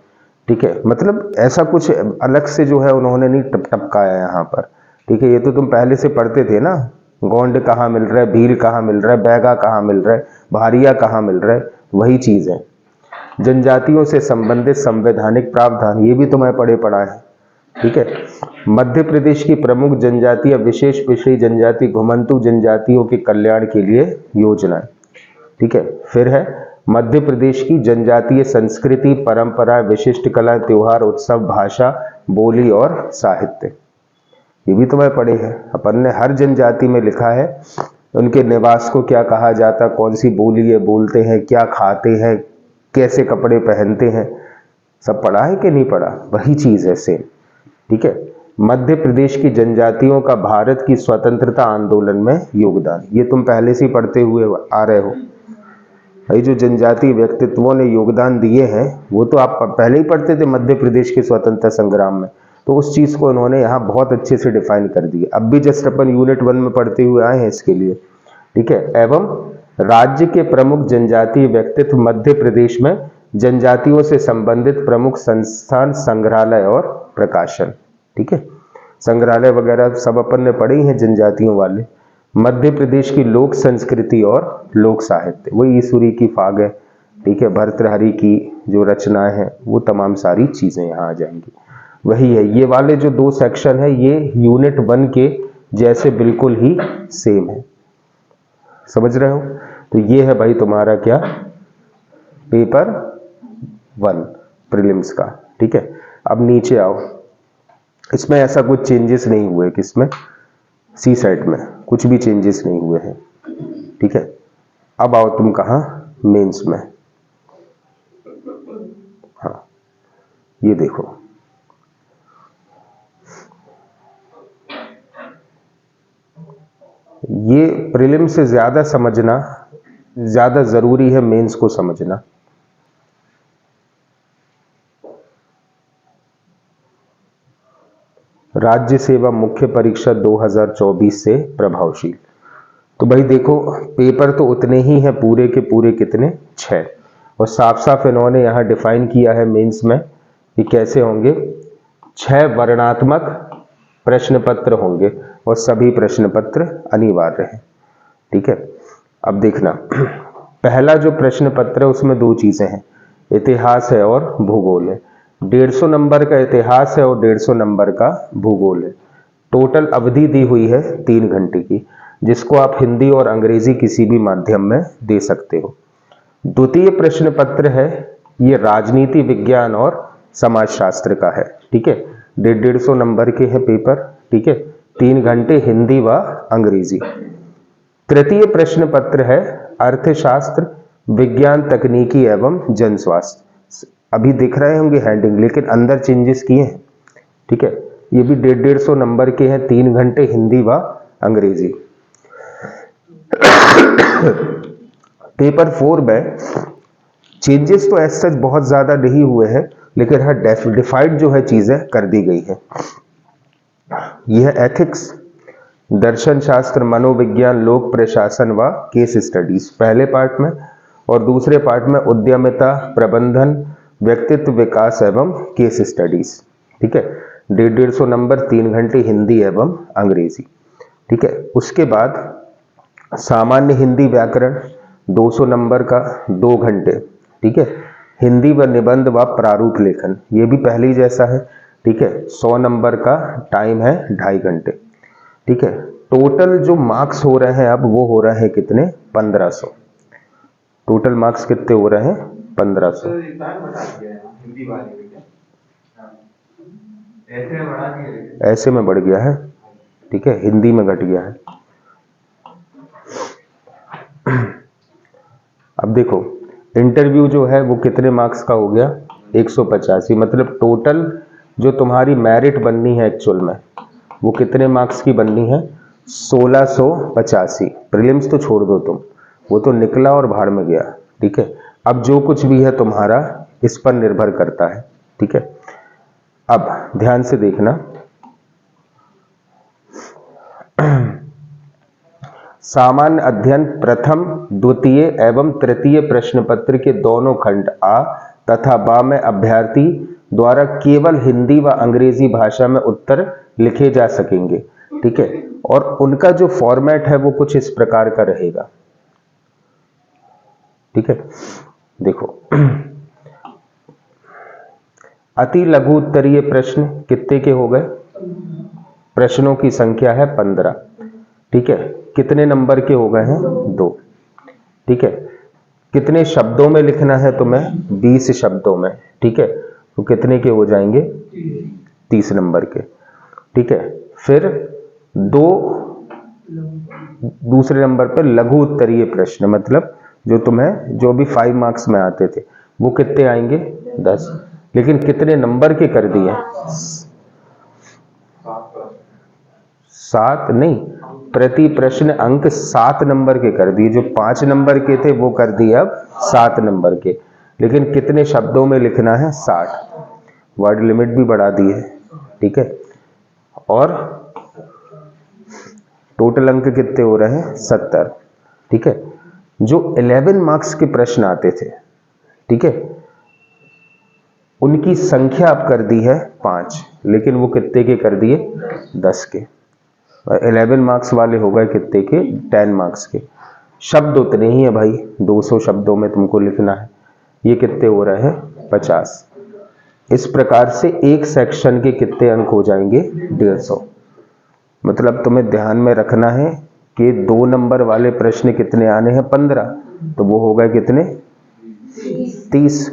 ठीक है। मतलब ऐसा कुछ अलग से जो है उन्होंने नहीं टपकाया यहाँ पर, ठीक है। ये तो तुम पहले से पढ़ते थे ना, गोंड कहाँ मिल रहा है, भील कहाँ मिल रहा है, बैगा कहाँ मिल रहा है, भारिया कहाँ मिल रहा है, वही चीज है। जनजातियों से संबंधित संवैधानिक प्रावधान, ये भी तुम्हें पढ़े पढ़ा है, ठीक है। मध्य प्रदेश की प्रमुख जनजातीय, विशेष पिछड़ी जनजाति, घुमंतू जनजातियों के कल्याण के लिए योजनाएं, ठीक है। फिर है मध्य प्रदेश की जनजातीय संस्कृति, परंपरा, विशिष्ट कला, त्योहार, उत्सव, भाषा, बोली और साहित्य, ये भी तुम्हें पढ़े हैं। अपन ने हर जनजाति में लिखा है उनके निवास को क्या कहा जाता, कौन सी बोली है बोलते हैं, क्या खाते हैं, कैसे कपड़े पहनते हैं, सब पढ़ा है कि नहीं पढ़ा, वही चीज है सेम, ठीक है। मध्य प्रदेश की जनजातियों का भारत की स्वतंत्रता आंदोलन में योगदान, ये तुम पहले से ही पढ़ते हुए आ रहे हो। ये जो जनजातीय व्यक्तित्वों ने योगदान दिए हैं वो तो आप पहले ही पढ़ते थे मध्य प्रदेश के स्वतंत्रता संग्राम में, तो उस चीज को उन्होंने यहाँ बहुत अच्छे से डिफाइन कर दिया। अब भी जस्ट अपन यूनिट 1 में पढ़ते हुए आए हैं इसके लिए, ठीक है। एवं राज्य के प्रमुख जनजातीय व्यक्तित्व, मध्य प्रदेश में जनजातियों से संबंधित प्रमुख संस्थान, संग्रहालय और प्रकाशन, ठीक है। संग्रहालय वगैरह सब अपन ने पढ़े ही हैं जनजातियों वाले। मध्य प्रदेश की लोक संस्कृति और लोक साहित्य, वही ईश्वरी की फाग है, ठीक है। भर्तृहरि की जो रचनाएं हैं वो तमाम सारी चीजें यहाँ आ जाएंगी, वही है। ये वाले जो 2 सेक्शन है ये यूनिट 1 के जैसे बिल्कुल ही सेम है, समझ रहे हो। तो ये है भाई तुम्हारा क्या, पेपर 1 प्रीलिम्स का, ठीक है। अब नीचे आओ, इसमें ऐसा कुछ चेंजेस नहीं हुए, किसमें, सी सेट में कुछ भी चेंजेस नहीं हुए हैं, ठीक है। अब आओ तुम कहां, मेंस में। हाँ ये देखो, ये प्रीलिम से ज्यादा समझना ज्यादा जरूरी है मेंस को समझना। राज्य सेवा मुख्य परीक्षा 2024 से प्रभावशील। तो भाई देखो, पेपर तो उतने ही हैं पूरे के पूरे, कितने, 6। और साफ साफ इन्होंने यहां डिफाइन किया है मेंस में कि कैसे होंगे, 6 वर्णात्मक प्रश्न पत्र होंगे और सभी प्रश्न पत्र अनिवार्य हैं। ठीक है, अब देखना, पहला जो प्रश्न पत्र है उसमें 2 चीजें हैं, इतिहास है और भूगोल है। 150 नंबर का इतिहास है और 150 नंबर का भूगोल है। टोटल अवधि दी हुई है 3 घंटे की, जिसको आप हिंदी और अंग्रेजी किसी भी माध्यम में दे सकते हो। द्वितीय प्रश्न पत्र है, ये राजनीति विज्ञान और समाजशास्त्र का है। ठीक है, 150 नंबर के है पेपर। ठीक है, 3 घंटे हिंदी व अंग्रेजी। तृतीय प्रश्न पत्र है अर्थशास्त्र, विज्ञान, तकनीकी एवं जन स्वास्थ्य। अभी दिख रहे होंगे हेडिंग, लेकिन अंदर चेंजेस किए हैं। ठीक है, ये भी 150 नंबर के हैं, 3 घंटे हिंदी व अंग्रेजी। पेपर 4 में चेंजेस तो ऐसा बहुत ज्यादा नहीं हुए हैं, लेकिन हाँ डिफाइंड जो है चीजें कर दी गई है। यह एथिक्स, दर्शन शास्त्र, मनोविज्ञान, लोक प्रशासन व केस स्टडीज पहले पार्ट में, और दूसरे पार्ट में उद्यमिता, प्रबंधन, व्यक्तित्व विकास एवं केस स्टडीज। ठीक है, 150 नंबर, 3 घंटे हिंदी एवं अंग्रेजी। ठीक है, उसके बाद सामान्य हिंदी व्याकरण 200 नंबर का, 2 घंटे। ठीक है, हिंदी व निबंध व प्रारूप लेखन, ये भी पहले ही जैसा है। ठीक है, 100 नंबर का, टाइम है 2.5 घंटे। ठीक है, टोटल जो मार्क्स हो रहे हैं अब वो हो रहे हैं कितने, 1500। टोटल मार्क्स कितने हो रहे हैं, 1500। ऐसे में बढ़ गया है। ठीक है, हिंदी में घट गया है। अब देखो, इंटरव्यू जो है वो कितने मार्क्स का हो गया, 185। मतलब टोटल जो तुम्हारी मेरिट बननी है एक्चुअल में, वो कितने मार्क्स की बननी है, 1685। प्रीलिम्स तो छोड़ दो तुम, वो तो निकला और भाड़ में गया। ठीक है, अब जो कुछ भी है तुम्हारा इस पर निर्भर करता है। ठीक है, अब ध्यान से देखना, सामान्य अध्ययन प्रथम, द्वितीय एवं तृतीय प्रश्न पत्र के दोनों खंड आ तथा बा में अभ्यर्थी द्वारा केवल हिंदी व अंग्रेजी भाषा में उत्तर लिखे जा सकेंगे। ठीक है, और उनका जो फॉर्मेट है वो कुछ इस प्रकार का रहेगा। ठीक है, देखो, अति लघु उत्तरीय प्रश्न कितने के हो गए, प्रश्नों की संख्या है 15। ठीक है, कितने नंबर के हो गए हैं, 2। ठीक है, कितने शब्दों में लिखना है तुम्हें, 20 शब्दों में। ठीक है, तो कितने के हो जाएंगे, 30 नंबर के। ठीक है, फिर 2 दूसरे नंबर पर लघु उत्तरीय प्रश्न, मतलब जो तुम्हें जो भी 5 मार्क्स में आते थे वो कितने आएंगे, 10। लेकिन कितने नंबर के कर दिए, 7 नहीं, प्रति प्रश्न अंक 7 नंबर के कर दिए। जो 5 नंबर के थे वो कर दिए अब 7 नंबर के। लेकिन कितने शब्दों में लिखना है, 60। वर्ड लिमिट भी बढ़ा दी है। ठीक है, और टोटल अंक कितने हो रहे हैं, 70। ठीक है, जो 11 मार्क्स के प्रश्न आते थे, ठीक है, उनकी संख्या अब कर दी है 5, लेकिन वो कितने के कर दिए, 10 के। 11 मार्क्स वाले हो गए कितने के, 10 मार्क्स के। शब्द उतने ही है भाई, 200 शब्दों में तुमको लिखना है। ये कितने हो रहे हैं, 50। इस प्रकार से एक सेक्शन के कितने अंक हो जाएंगे, 150। मतलब तुम्हें ध्यान में रखना है कि 2 नंबर वाले प्रश्न कितने आने हैं, 15, तो वो हो गए कितने, 30।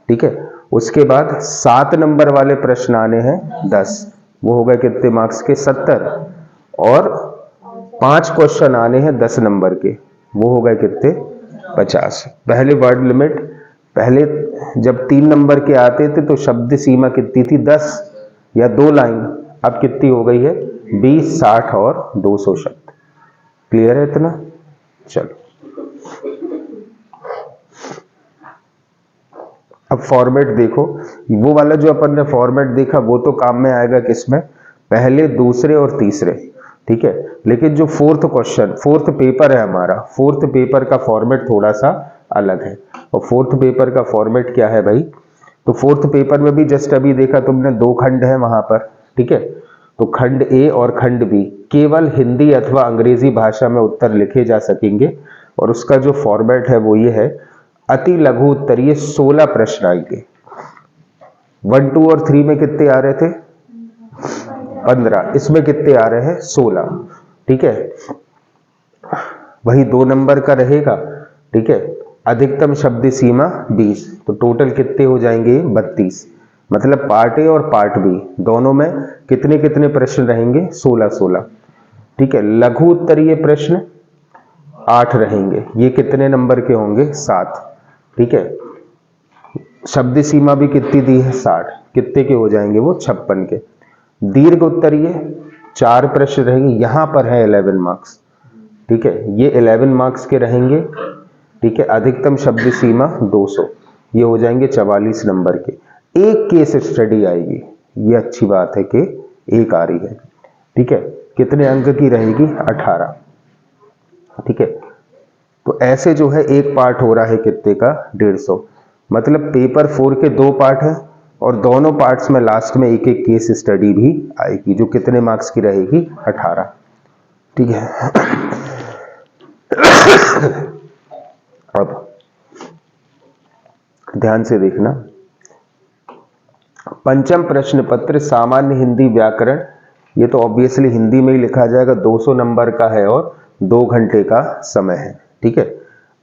ठीक है, उसके बाद 7 नंबर वाले प्रश्न आने हैं 10, वो हो गए कितने मार्क्स के, 70। और 5 क्वेश्चन आने हैं 10 नंबर के, वो हो गए कितने, 50। पहले वर्ड लिमिट, पहले जब 3 नंबर के आते थे तो शब्द सीमा कितनी थी, 10 या 2 लाइन। अब कितनी हो गई है, 20, 60 और 200 शब्द। क्लियर है इतना, चलो। अब फॉर्मेट देखो, वो वाला जो अपन ने फॉर्मेट देखा वो तो काम में आएगा किसमें, पहले, दूसरे और तीसरे, ठीक है। लेकिन जो फोर्थ क्वेश्चन, फोर्थ पेपर है हमारा, फोर्थ पेपर का फॉर्मेट थोड़ा सा अलग है। और फोर्थ पेपर का फॉर्मेट क्या है भाई, तो फोर्थ पेपर में भी जस्ट अभी देखा तुमने, 2 खंड है वहां पर, ठीक है। तो खंड ए और खंड बी केवल हिंदी अथवा अंग्रेजी भाषा में उत्तर लिखे जा सकेंगे, और उसका जो फॉर्मेट है वो ये है, अति लघु उत्तरीय 16 प्रश्न आएंगे। 1, 2 और 3 में कितने आ रहे थे, 15, इसमें कितने आ रहे हैं, 16, ठीक है। वही 2 नंबर का रहेगा, ठीक है। अधिकतम शब्द सीमा 20, तो टोटल कितने हो जाएंगे, 32। मतलब पार्ट ए और पार्ट बी दोनों में कितने कितने प्रश्न रहेंगे, 16-16, ठीक है। लघु उत्तरीय प्रश्न 8 रहेंगे, ये कितने नंबर के होंगे, 7, ठीक है। शब्द सीमा भी कितनी दी है, 60, कितने के हो जाएंगे वो, 56 के। दीर्घ उत्तरीय 4 प्रश्न रहेंगे, यहां पर है 11 मार्क्स, ठीक है, ये 11 मार्क्स के रहेंगे, ठीक है। अधिकतम शब्द सीमा 200, ये हो जाएंगे 44 नंबर के। एक केस स्टडी आएगी, ये अच्छी बात है कि एक आ रही है, ठीक है। कितने अंक की रहेगी, 18, ठीक है। तो ऐसे जो है एक पार्ट हो रहा है कितने का, 150। मतलब पेपर 4 के 2 पार्ट है, और दोनों पार्ट्स में लास्ट में एक एक केस स्टडी भी आएगी, जो कितने मार्क्स की रहेगी, 18, ठीक है। अब ध्यान से देखना, पंचम प्रश्न पत्र सामान्य हिंदी व्याकरण, ये तो ऑब्वियसली हिंदी में ही लिखा जाएगा, 200 नंबर का है और 2 घंटे का समय है, ठीक है।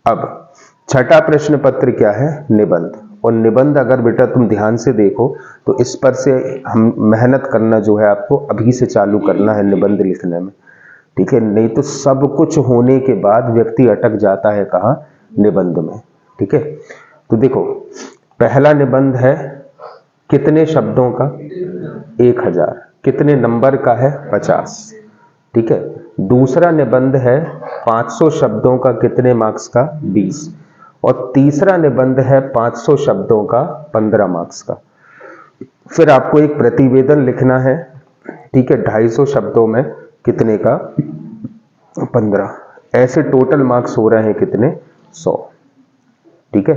अब छठा प्रश्न पत्र क्या है, निबंध। और निबंध अगर बेटा तुम ध्यान से देखो तो इस पर से हम मेहनत करना जो है आपको अभी से चालू करना है निबंध लिखने में, ठीक है। नहीं तो सब कुछ होने के बाद व्यक्ति अटक जाता है कहाँ, निबंध में, ठीक है। तो देखो, पहला निबंध है कितने शब्दों का, 1000, कितने नंबर का है, 50, ठीक है। दूसरा निबंध है 500 शब्दों का, कितने मार्क्स का, 20। और तीसरा निबंध है 500 शब्दों का, 15 मार्क्स का। फिर आपको एक प्रतिवेदन लिखना है, ठीक है, 250 शब्दों में, कितने का, 15। ऐसे टोटल मार्क्स हो रहे हैं कितने, 100, ठीक है।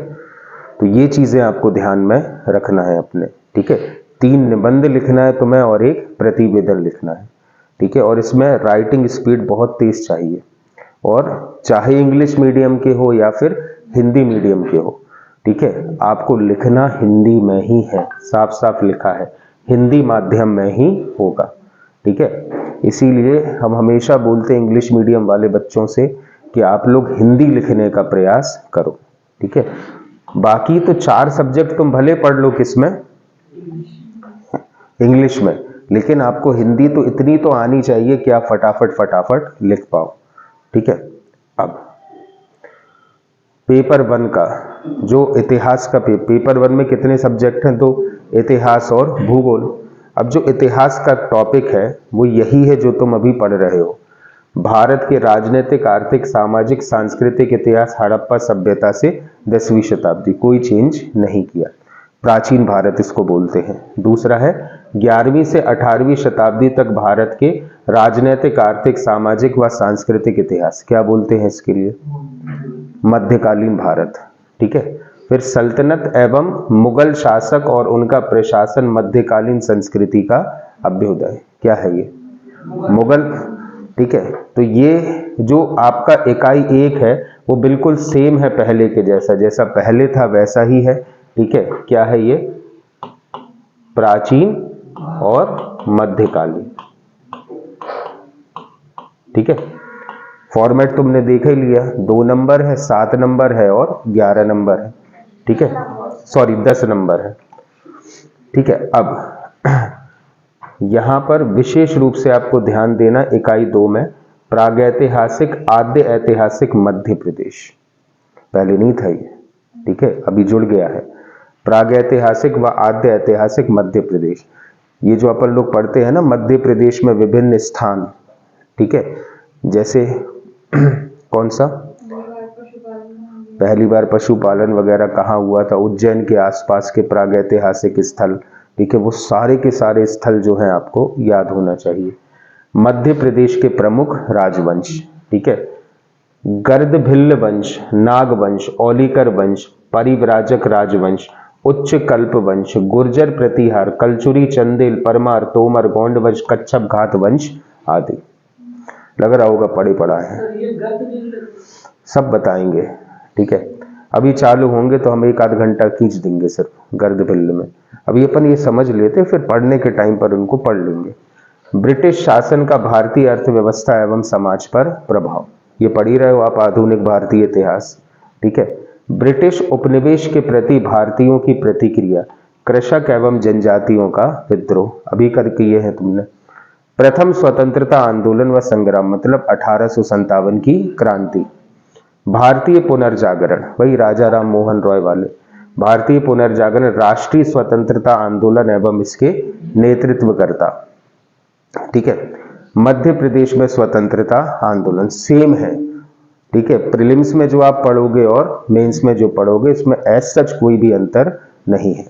तो ये चीजें आपको ध्यान में रखना है अपने, ठीक है। 3 निबंध लिखना है तुम्हें और एक प्रतिवेदन लिखना है, ठीक है। और इसमें राइटिंग स्पीड बहुत तेज चाहिए, और चाहे इंग्लिश मीडियम के हो या फिर हिंदी मीडियम के हो, ठीक है, आपको लिखना हिंदी में ही है, साफ साफ लिखा है, हिंदी माध्यम में ही होगा, ठीक है। इसीलिए हम हमेशा बोलते हैं इंग्लिश मीडियम वाले बच्चों से कि आप लोग हिंदी लिखने का प्रयास करो, ठीक है। बाकी तो 4 सब्जेक्ट तुम भले पढ़ लो, किसमें, इंग्लिश में, लेकिन आपको हिंदी तो इतनी तो आनी चाहिए कि आप फटाफट फटाफट लिख पाओ, ठीक है। अब पेपर 1 का जो इतिहास का पेपर 1 में कितने सब्जेक्ट हैं, तो इतिहास और भूगोल। अब जो इतिहास का टॉपिक है वो यही है जो तुम अभी पढ़ रहे हो, भारत के राजनीतिक, आर्थिक, सामाजिक, सांस्कृतिक इतिहास हड़प्पा सभ्यता से 10वीं शताब्दी, कोई चेंज नहीं किया, प्राचीन भारत इसको बोलते हैं। दूसरा है 11वीं से 18वीं शताब्दी तक भारत के राजनीतिक, आर्थिक, सामाजिक व सांस्कृतिक इतिहास, क्या बोलते हैं इसके लिए, मध्यकालीन भारत, ठीक है। फिर सल्तनत एवं मुगल शासक और उनका प्रशासन, मध्यकालीन संस्कृति का अभ्युदय, क्या है ये, मुगल, ठीक है। तो ये जो आपका इकाई 1 है वो बिल्कुल सेम है पहले के जैसा, जैसा पहले था वैसा ही है, ठीक है। क्या है ये, प्राचीन और मध्यकालीन, ठीक है। फॉर्मेट तुमने देख ही लिया, 2 नंबर है, 7 नंबर है और 11 नंबर है, ठीक है, सॉरी 10 नंबर है, ठीक है। अब यहां पर विशेष रूप से आपको ध्यान देना, इकाई 2 में प्रागैतिहासिक, आद्य ऐतिहासिक मध्य प्रदेश, पहले नहीं था ये, ठीक है, अभी जुड़ गया है, प्रागैतिहासिक व आद्य ऐतिहासिक मध्य प्रदेश। ये जो अपन लोग पढ़ते हैं ना, मध्य प्रदेश में विभिन्न स्थान, ठीक है, जैसे कौन सा, पहली बार पशुपालन वगैरह कहाँ हुआ था, उज्जैन के आसपास के प्रागैतिहासिक स्थल, ठीक है, वो सारे के सारे स्थल जो हैं आपको याद होना चाहिए। मध्य प्रदेश के प्रमुख राजवंश, ठीक है, गर्दभिल्ल वंश, नाग वंश, औलिकर वंश, परिव्राजक राजवंश, उच्च कल्प वंश, गुर्जर प्रतिहार, कलचुरी, चंदेल, परमार, तोमर, गोंड वंश, कच्छप घात वंश आदि। लग रहा होगा पढ़े पढ़ा है, सब बताएंगे, ठीक है। अभी चालू होंगे तो हम 1 आध घंटा खींच देंगे सिर्फ गर्दभिल्ल में। अभी अपन ये समझ लेते, फिर पढ़ने के टाइम पर उनको पढ़ लेंगे। ब्रिटिश शासन का भारतीय अर्थव्यवस्था एवं समाज पर प्रभाव, ये पढ़ ही रहे हो आप, आधुनिक भारतीय इतिहास, ठीक है। ब्रिटिश उपनिवेश के प्रति भारतीयों की प्रतिक्रिया, कृषक एवं जनजातियों का विद्रोह, अभी करके ये है तुमने। प्रथम स्वतंत्रता आंदोलन व संग्राम, मतलब 1857 की क्रांति। भारतीय पुनर्जागरण, वही राजा राम मोहन रॉय वाले, भारतीय पुनर्जागरण, राष्ट्रीय स्वतंत्रता आंदोलन एवं इसके नेतृत्वकर्ता, ठीक है। मध्य प्रदेश में स्वतंत्रता आंदोलन सेम है, ठीक है। प्रीलिम्स में जो आप पढ़ोगे और मेंस में जो पढ़ोगे, इसमें एज सच कोई भी अंतर नहीं है,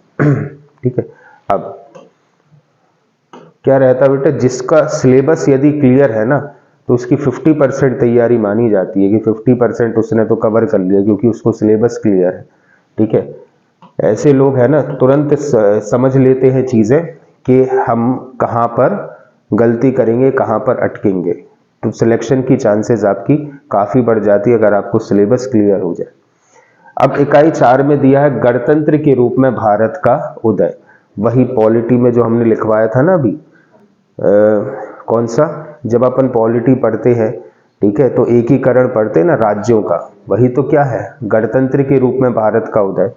ठीक है। अब क्या रहता है बेटा, जिसका सिलेबस यदि क्लियर है ना, तो उसकी 50% तैयारी मानी जाती है कि 50% उसने तो कवर कर लिया, क्योंकि उसको सिलेबस क्लियर है, ठीक है। ऐसे लोग हैं ना, तुरंत समझ लेते हैं चीजें कि हम कहाँ पर गलती करेंगे, कहाँ पर अटकेंगे, तो सिलेक्शन की चांसेस आपकी काफी बढ़ जाती है अगर आपको सिलेबस क्लियर हो जाए। अब इकाई 4 में दिया है गणतंत्र के रूप में भारत का उदय, वही पॉलिटी में जो हमने लिखवाया था ना अभी, कौन सा, जब अपन पॉलिटी पढ़ते हैं, ठीक है, तो एकीकरण पढ़ते हैं ना राज्यों का, वही तो क्या है, गणतंत्र के रूप में भारत का उदय,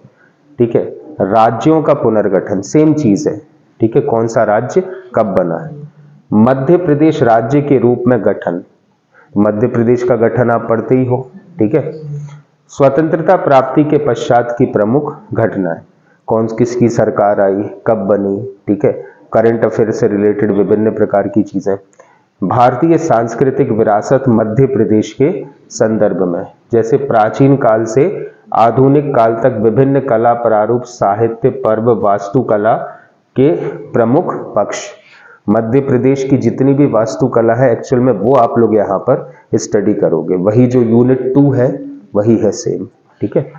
ठीक है। राज्यों का पुनर्गठन सेम चीज है, ठीक है, कौन सा राज्य कब बना है। मध्य प्रदेश राज्य के रूप में गठन, मध्य प्रदेश का गठन आप पढ़ते ही हो, ठीक है। स्वतंत्रता प्राप्ति के पश्चात की प्रमुख घटनाएं, कौन किसकी सरकार आई, कब बनी, ठीक है, करंट अफेयर से रिलेटेड विभिन्न प्रकार की चीजें। भारतीय सांस्कृतिक विरासत मध्य प्रदेश के संदर्भ में, जैसे प्राचीन काल से आधुनिक काल तक विभिन्न कला प्रारूप, साहित्य, पर्व, वास्तुकला के प्रमुख पक्ष। मध्य प्रदेश की जितनी भी वास्तुकला है एक्चुअल में वो आप लोग यहाँ पर स्टडी करोगे, वही जो यूनिट 2 है वही है सेम, ठीक है।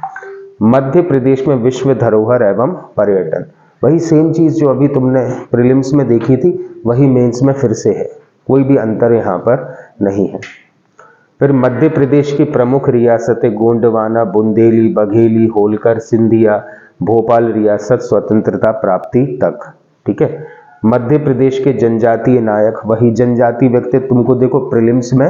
मध्य प्रदेश में विश्व धरोहर एवं पर्यटन, वही सेम चीज जो अभी तुमने प्रीलिम्स में देखी थी वही मेंस में फिर से है, कोई भी अंतर यहाँ पर नहीं है। फिर मध्य प्रदेश की प्रमुख रियासतें गोंडवाना, बुंदेली, बघेली, होलकर, सिंधिया, भोपाल रियासत स्वतंत्रता प्राप्ति तक, ठीक है। मध्य प्रदेश के जनजातीय नायक, वही जनजाति व्यक्ति तुमको देखो प्रीलिम्स में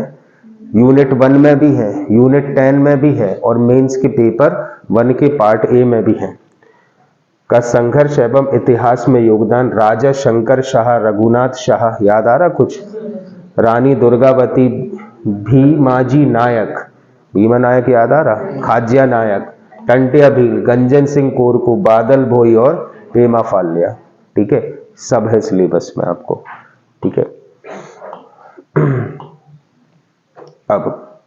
यूनिट 1 में भी है, यूनिट 10 में भी है और मेंस के पेपर 1 के पार्ट ए में भी है। का संघर्ष एवं इतिहास में योगदान, राजा शंकर शाह, रघुनाथ शाह, याद आ रहा कुछ, रानी दुर्गावती, भीमाजी नायक, भीमा नायक याद आ रहा, खाज्या नायक, टंटिया भील, गंजन सिंह कोरकू, बादल भोई और पेमा फाल्या, ठीक है, सब है सिलेबस में आपको, ठीक है। अब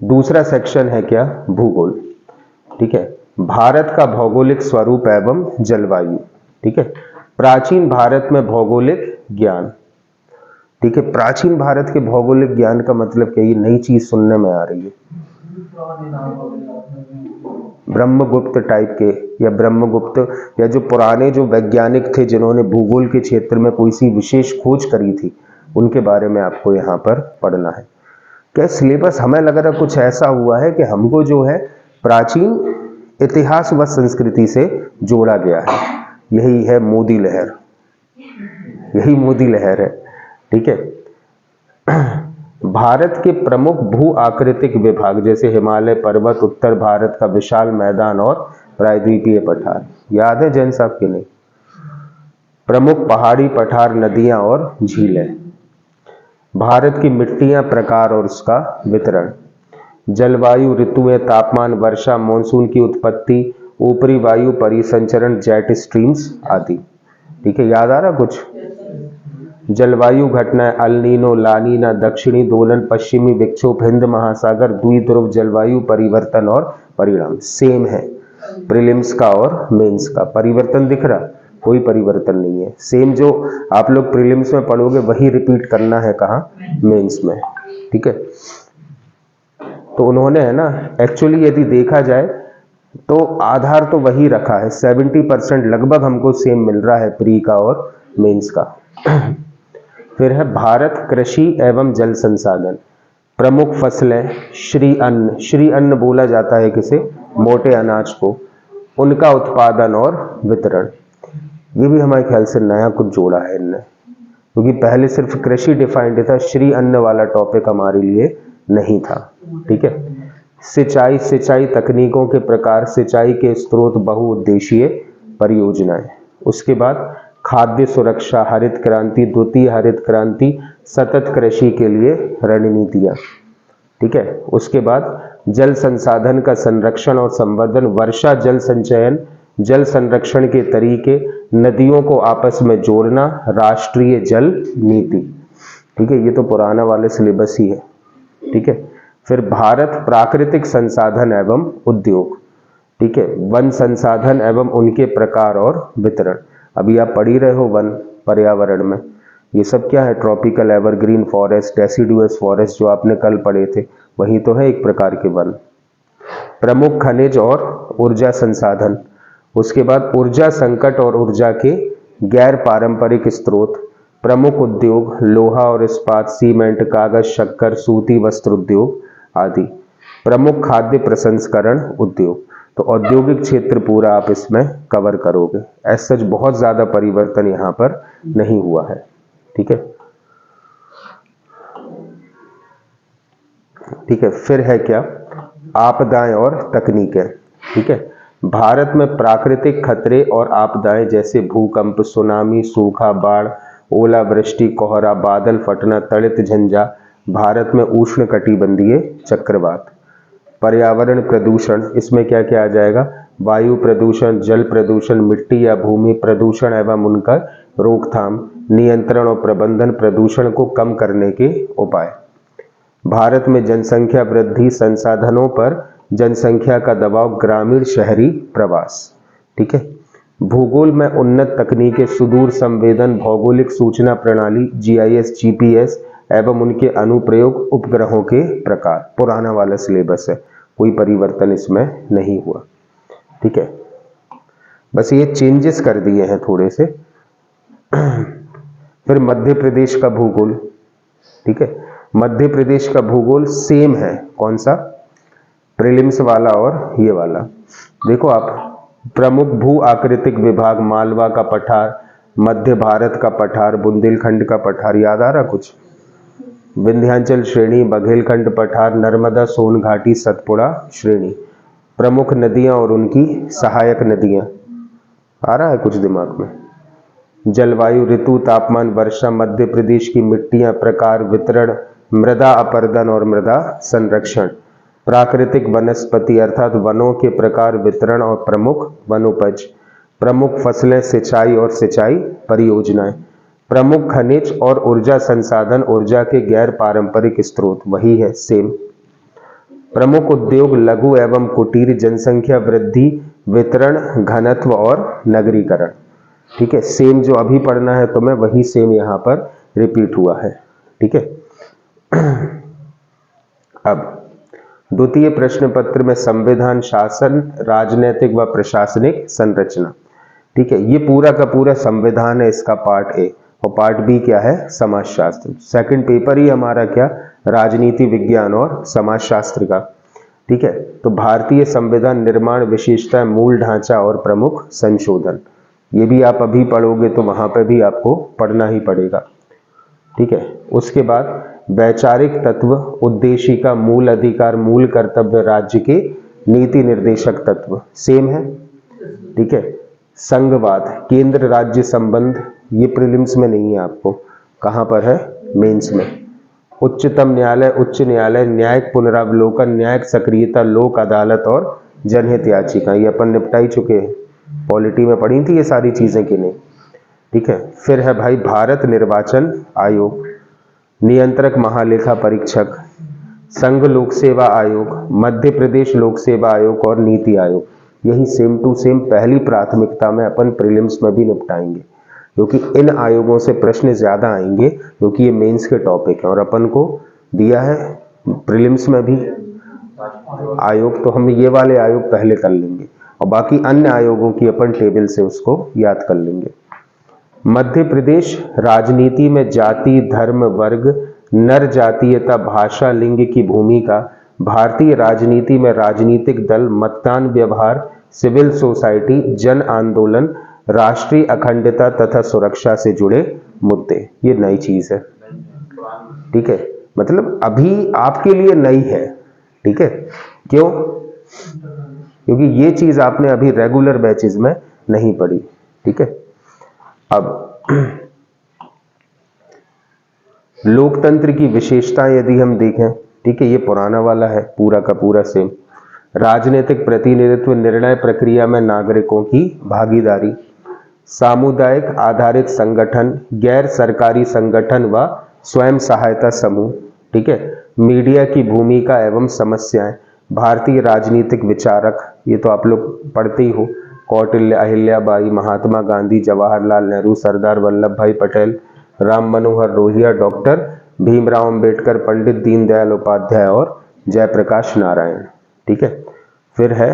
दूसरा सेक्शन है क्या, भूगोल, ठीक है। भारत का भौगोलिक स्वरूप एवं जलवायु, ठीक है। प्राचीन भारत में भौगोलिक ज्ञान, ठीक है। प्राचीन भारत के भौगोलिक ज्ञान का मतलब क्या, ये नई चीज सुनने में आ रही है, ब्रह्मगुप्त टाइप के, या ब्रह्मगुप्त या जो पुराने जो वैज्ञानिक थे जिन्होंने भूगोल के क्षेत्र में कोई सी विशेष खोज करी थी, उनके बारे में आपको यहाँ पर पढ़ना है। क्या सिलेबस हमें लग रहा कुछ ऐसा हुआ है कि हमको जो है प्राचीन इतिहास व संस्कृति से जोड़ा गया है, यही है मोदी लहर, यही मोदी लहर है, ठीक है। भारत के प्रमुख भू आकृतिक विभाग, जैसे हिमालय पर्वत, उत्तर भारत का विशाल मैदान और प्रायद्वीपीय पठार, याद है जैन साहब के नहीं, प्रमुख पहाड़ी पठार, नदियां और झीलें। भारत की मिट्टियां, प्रकार और उसका वितरण, जलवायु, ऋतुएं, तापमान, वर्षा, मानसून की उत्पत्ति, ऊपरी वायु परिसंचरण, जेट स्ट्रीम्स आदि, ठीक है। याद आ रहा कुछ, जलवायु घटनाएं अल नीनो, ला नीना, दक्षिणी दोलन, पश्चिमी विक्षोभ, हिंद महासागर, द्विध्रुव, जलवायु परिवर्तन और परिणाम। सेम है प्रीलिम्स का और मेंस का। परिवर्तन दिख रहा? कोई परिवर्तन नहीं है। सेम जो आप लोग प्रीलिम्स में पढ़ोगे वही रिपीट करना है कहाँ? मेंस में। ठीक है, तो उन्होंने है ना एक्चुअली यदि देखा जाए तो आधार तो वही रखा है, 70% लगभग हमको सेम मिल रहा है प्री का और मेंस का। फिर है भारत कृषि एवं जल संसाधन। प्रमुख फसलें श्री अन्न, श्री अन्न बोला जाता है किसे? मोटे अनाज को। उनका उत्पादन और वितरण। ये भी हमारे ख्याल से नया कुछ जोड़ा है इनने, क्योंकि पहले सिर्फ कृषि डिफाइंड था, श्री अन्न वाला टॉपिक हमारे लिए नहीं था। ठीक है, सिंचाई, सिंचाई तकनीकों के प्रकार, सिंचाई के स्रोत, बहुउद्देशीय परियोजनाएं। उसके बाद खाद्य सुरक्षा, हरित क्रांति, द्वितीय हरित क्रांति, सतत कृषि के लिए रणनीतियां। ठीक है, उसके बाद जल संसाधन का संरक्षण और संवर्धन, वर्षा जल संचयन, जल संरक्षण के तरीके, नदियों को आपस में जोड़ना, राष्ट्रीय जल नीति। ठीक है, ये तो पुराना वाले सिलेबस ही है। ठीक है, फिर भारत प्राकृतिक संसाधन एवं उद्योग। ठीक है, वन संसाधन एवं उनके प्रकार और वितरण। अभी आप पढ़ ही रहे हो वन पर्यावरण में, ये सब क्या है? Tropical, evergreen forest, deciduous forest जो आपने कल पढ़े थे, वही तो है एक प्रकार के वन। प्रमुख खनिज और ऊर्जा संसाधन। उसके बाद ऊर्जा संकट और ऊर्जा के गैर पारंपरिक स्रोत। प्रमुख उद्योग लोहा और इस्पात, सीमेंट, कागज, शक्कर, सूती वस्त्र उद्योग आदि। प्रमुख खाद्य प्रसंस्करण उद्योग। तो औद्योगिक क्षेत्र पूरा आप इसमें कवर करोगे। ऐसा सच बहुत ज्यादा परिवर्तन यहाँ पर नहीं हुआ है। ठीक है, ठीक है, फिर है क्या? आपदाएं और तकनीकें। ठीक है, भारत में प्राकृतिक खतरे और आपदाएं जैसे भूकंप, सुनामी, सूखा, बाढ़, ओलावृष्टि, कोहरा, बादल फटना, तड़ित झंझा। भारत में उष्ण कटिबंधीय चक्रवात। पर्यावरण प्रदूषण, इसमें क्या क्या आ जाएगा? वायु प्रदूषण, जल प्रदूषण, मिट्टी या भूमि प्रदूषण एवं उनका रोकथाम, नियंत्रण और प्रबंधन, प्रदूषण को कम करने के उपाय। भारत में जनसंख्या वृद्धि, संसाधनों पर जनसंख्या का दबाव, ग्रामीण शहरी प्रवास। ठीक है, भूगोल में उन्नत तकनीकें, सुदूर संवेदन, भौगोलिक सूचना प्रणाली, जीआईएस, जीपीएस एवं उनके अनुप्रयोग, उपग्रहों के प्रकार। पुराना वाला सिलेबस है, कोई परिवर्तन इसमें नहीं हुआ। ठीक है, बस ये चेंजेस कर दिए हैं थोड़े से। फिर मध्य प्रदेश का भूगोल। ठीक है, मध्य प्रदेश का भूगोल सेम है। कौन सा? प्रीलिम्स वाला और ये वाला। देखो आप, प्रमुख भू आकृतिक विभाग, मालवा का पठार, मध्य भारत का पठार, बुंदेलखंड का पठार, याद आ रहा कुछ? विंध्याचल श्रेणी, बघेलखंड पठार, नर्मदा सोन घाटी, सतपुड़ा श्रेणी। प्रमुख नदियां और उनकी सहायक नदियां, आ रहा है कुछ दिमाग में? जलवायु, ऋतु, तापमान, वर्षा, मध्य प्रदेश की मिट्टियां, प्रकार, वितरण, मृदा अपरदन और मृदा संरक्षण। प्राकृतिक वनस्पति अर्थात वनों के प्रकार, वितरण और प्रमुख वनोपज। प्रमुख फसलें, सिंचाई और सिंचाई परियोजनाएं। प्रमुख खनिज और ऊर्जा संसाधन, ऊर्जा के गैर पारंपरिक स्रोत, वही है सेम। प्रमुख उद्योग लघु एवं कुटीर, जनसंख्या वृद्धि, वितरण, घनत्व और नगरीकरण। ठीक है, सेम जो अभी पढ़ना है तो मैं वही सेम यहाँ पर रिपीट हुआ है। ठीक है, अब द्वितीय प्रश्न पत्र में संविधान, शासन, राजनीतिक व प्रशासनिक संरचना। ठीक है, ये पूरा का पूरा संविधान है, इसका पार्ट ए। और पार्ट बी क्या है? समाजशास्त्र। सेकंड पेपर ही हमारा क्या? राजनीति विज्ञान और समाजशास्त्र का। ठीक है, तो भारतीय संविधान निर्माण, विशेषता, मूल ढांचा और प्रमुख संशोधन। ये भी आप अभी पढ़ोगे तो वहां पर भी आपको पढ़ना ही पड़ेगा। ठीक है, उसके बाद वैचारिक तत्व, उद्देशिका, मूल अधिकार, मूल कर्तव्य, राज्य के नीति निर्देशक तत्व सेम है। ठीक है, संघवाद, केंद्र राज्य संबंध, ये प्रीलिम्स में नहीं है आपको, कहां पर है? मेंस में। उच्चतम न्यायालय, उच्च न्यायालय, न्यायिक पुनरावलोकन, न्यायिक सक्रियता, लोक अदालत और जनहित याचिका, ये अपन निपटा ही चुके हैं। पॉलिटी में पढ़ी थी ये सारी चीजें कि नहीं? ठीक है। फिर है भाई भारत निर्वाचन आयोग, नियंत्रक महालेखा परीक्षक, संघ लोक सेवा आयोग, मध्य प्रदेश लोक सेवा आयोग और नीति आयोग। यही सेम टू सेम पहली प्राथमिकता में अपन प्रीलिम्स में भी निपटाएंगे, क्योंकि इन आयोगों से प्रश्न ज्यादा आएंगे, क्योंकि ये मेंस के टॉपिक है और अपन को दिया है प्रीलिम्स में भी आयोग, तो हम ये वाले आयोग पहले कर लेंगे और बाकी अन्य आयोगों की अपन टेबल से उसको याद कर लेंगे। मध्य प्रदेश राजनीति में जाति, धर्म, वर्ग, नर जातीयता, भाषा, लिंग की भूमिका, भारतीय राजनीति में राजनीतिक दल, मतदान व्यवहार, सिविल सोसाइटी, जन आंदोलन, राष्ट्रीय अखंडता तथा सुरक्षा से जुड़े मुद्दे। ये नई चीज है, ठीक है, मतलब अभी आपके लिए नई है, ठीक है। क्यों? क्योंकि ये चीज आपने अभी रेगुलर बैचेज में नहीं पढ़ी, ठीक है। अब लोकतंत्र की विशेषताएं यदि हम देखें, ठीक है, ये पुराना वाला है पूरा का पूरा सेम। राजनीतिक प्रतिनिधित्व, निर्णय प्रक्रिया में नागरिकों की भागीदारी, सामुदायिक आधारित संगठन, गैर सरकारी संगठन व स्वयं सहायता समूह, ठीक है। मीडिया की भूमिका एवं समस्याएं, भारतीय राजनीतिक विचारक, ये तो आप लोग पढ़ते ही हो, कौटिल्य, अहिल्याबाई, महात्मा गांधी, जवाहरलाल नेहरू, सरदार वल्लभ भाई पटेल, राम मनोहर लोहिया, डॉक्टर भीमराव अंबेडकर, पंडित दीनदयाल उपाध्याय और जयप्रकाश नारायण, ठीक है। फिर है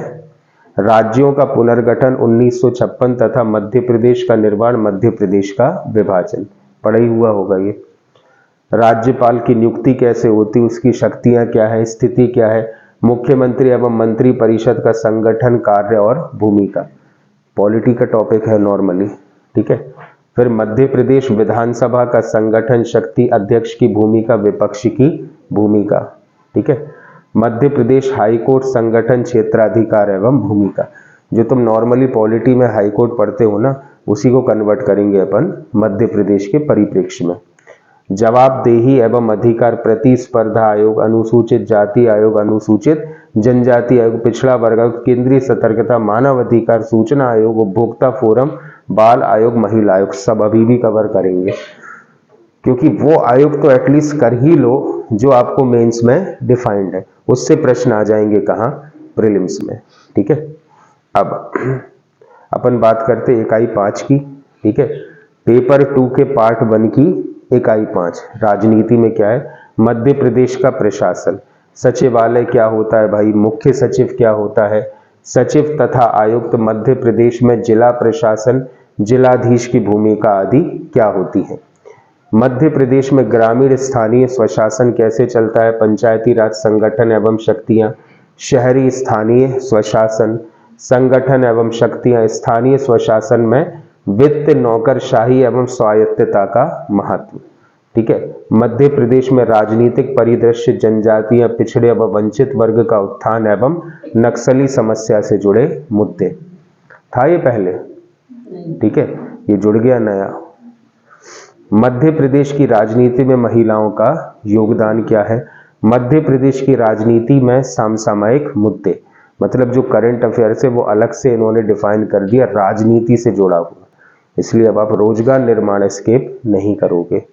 राज्यों का पुनर्गठन 1956 तथा मध्य प्रदेश का निर्माण, मध्य प्रदेश का विभाजन, पढ़ा ही हुआ होगा ये। राज्यपाल की नियुक्ति कैसे होती, उसकी शक्तियां क्या है, स्थिति क्या है, मुख्यमंत्री एवं मंत्री परिषद का संगठन, कार्य और भूमिका, पॉलिटी का टॉपिक है नॉर्मली, ठीक है। फिर मध्य प्रदेश विधानसभा का संगठन, शक्ति, अध्यक्ष की भूमिका, विपक्ष की भूमिका, ठीक है। मध्य प्रदेश हाईकोर्ट संगठन, क्षेत्राधिकार एवं भूमिका, जो तुम नॉर्मली पॉलिटी में हाईकोर्ट पढ़ते हो ना, उसी को कन्वर्ट करेंगे अपन मध्य प्रदेश के परिप्रेक्ष्य में। जवाबदेही एवं अधिकार, प्रतिस्पर्धा आयोग, अनुसूचित जाति आयोग, अनुसूचित जनजाति आयोग, पिछड़ा वर्ग आयोग, केंद्रीय सतर्कता, मानव अधिकार, सूचना आयोग, उपभोक्ता फोरम, बाल आयोग, महिला आयोग, सब अभी भी कवर करेंगे, क्योंकि वो आयोग तो एटलीस्ट कर ही लो जो आपको मेंस में डिफाइंड है, उससे प्रश्न आ जाएंगे कहाँ, प्रीलिम्स में, ठीक है। अब अपन बात करते इकाई 5 की, ठीक है। पेपर 2 के पार्ट 1 की इकाई 5, राजनीति में क्या है, मध्य प्रदेश का प्रशासन, सचिवालय क्या होता है भाई, मुख्य सचिव क्या होता है, सचिव तथा आयुक्त, मध्य प्रदेश में जिला प्रशासन, जिलाधीश की भूमिका आदि क्या होती है। मध्य प्रदेश में ग्रामीण स्थानीय स्वशासन कैसे चलता है, पंचायती राज संगठन एवं शक्तियां, शहरी स्थानीय स्वशासन, संगठन एवं शक्तियां, स्थानीय स्वशासन में वित्त, नौकरशाही एवं स्वायत्तता का महत्व, ठीक है। मध्य प्रदेश में राजनीतिक परिदृश्य, जनजातीय, पिछड़े व वंचित वर्ग का उत्थान एवं नक्सली समस्या से जुड़े मुद्दे, था ये पहले, ठीक है, ये जुड़ गया नया। मध्य प्रदेश की राजनीति में महिलाओं का योगदान क्या है, मध्य प्रदेश की राजनीति में समसामयिक मुद्दे, मतलब जो करंट अफेयर्स है वो अलग से इन्होंने डिफाइन कर दिया, राजनीति से जुड़ा हुआ, इसलिए अब आप रोजगार निर्माण एस्केप नहीं करोगे।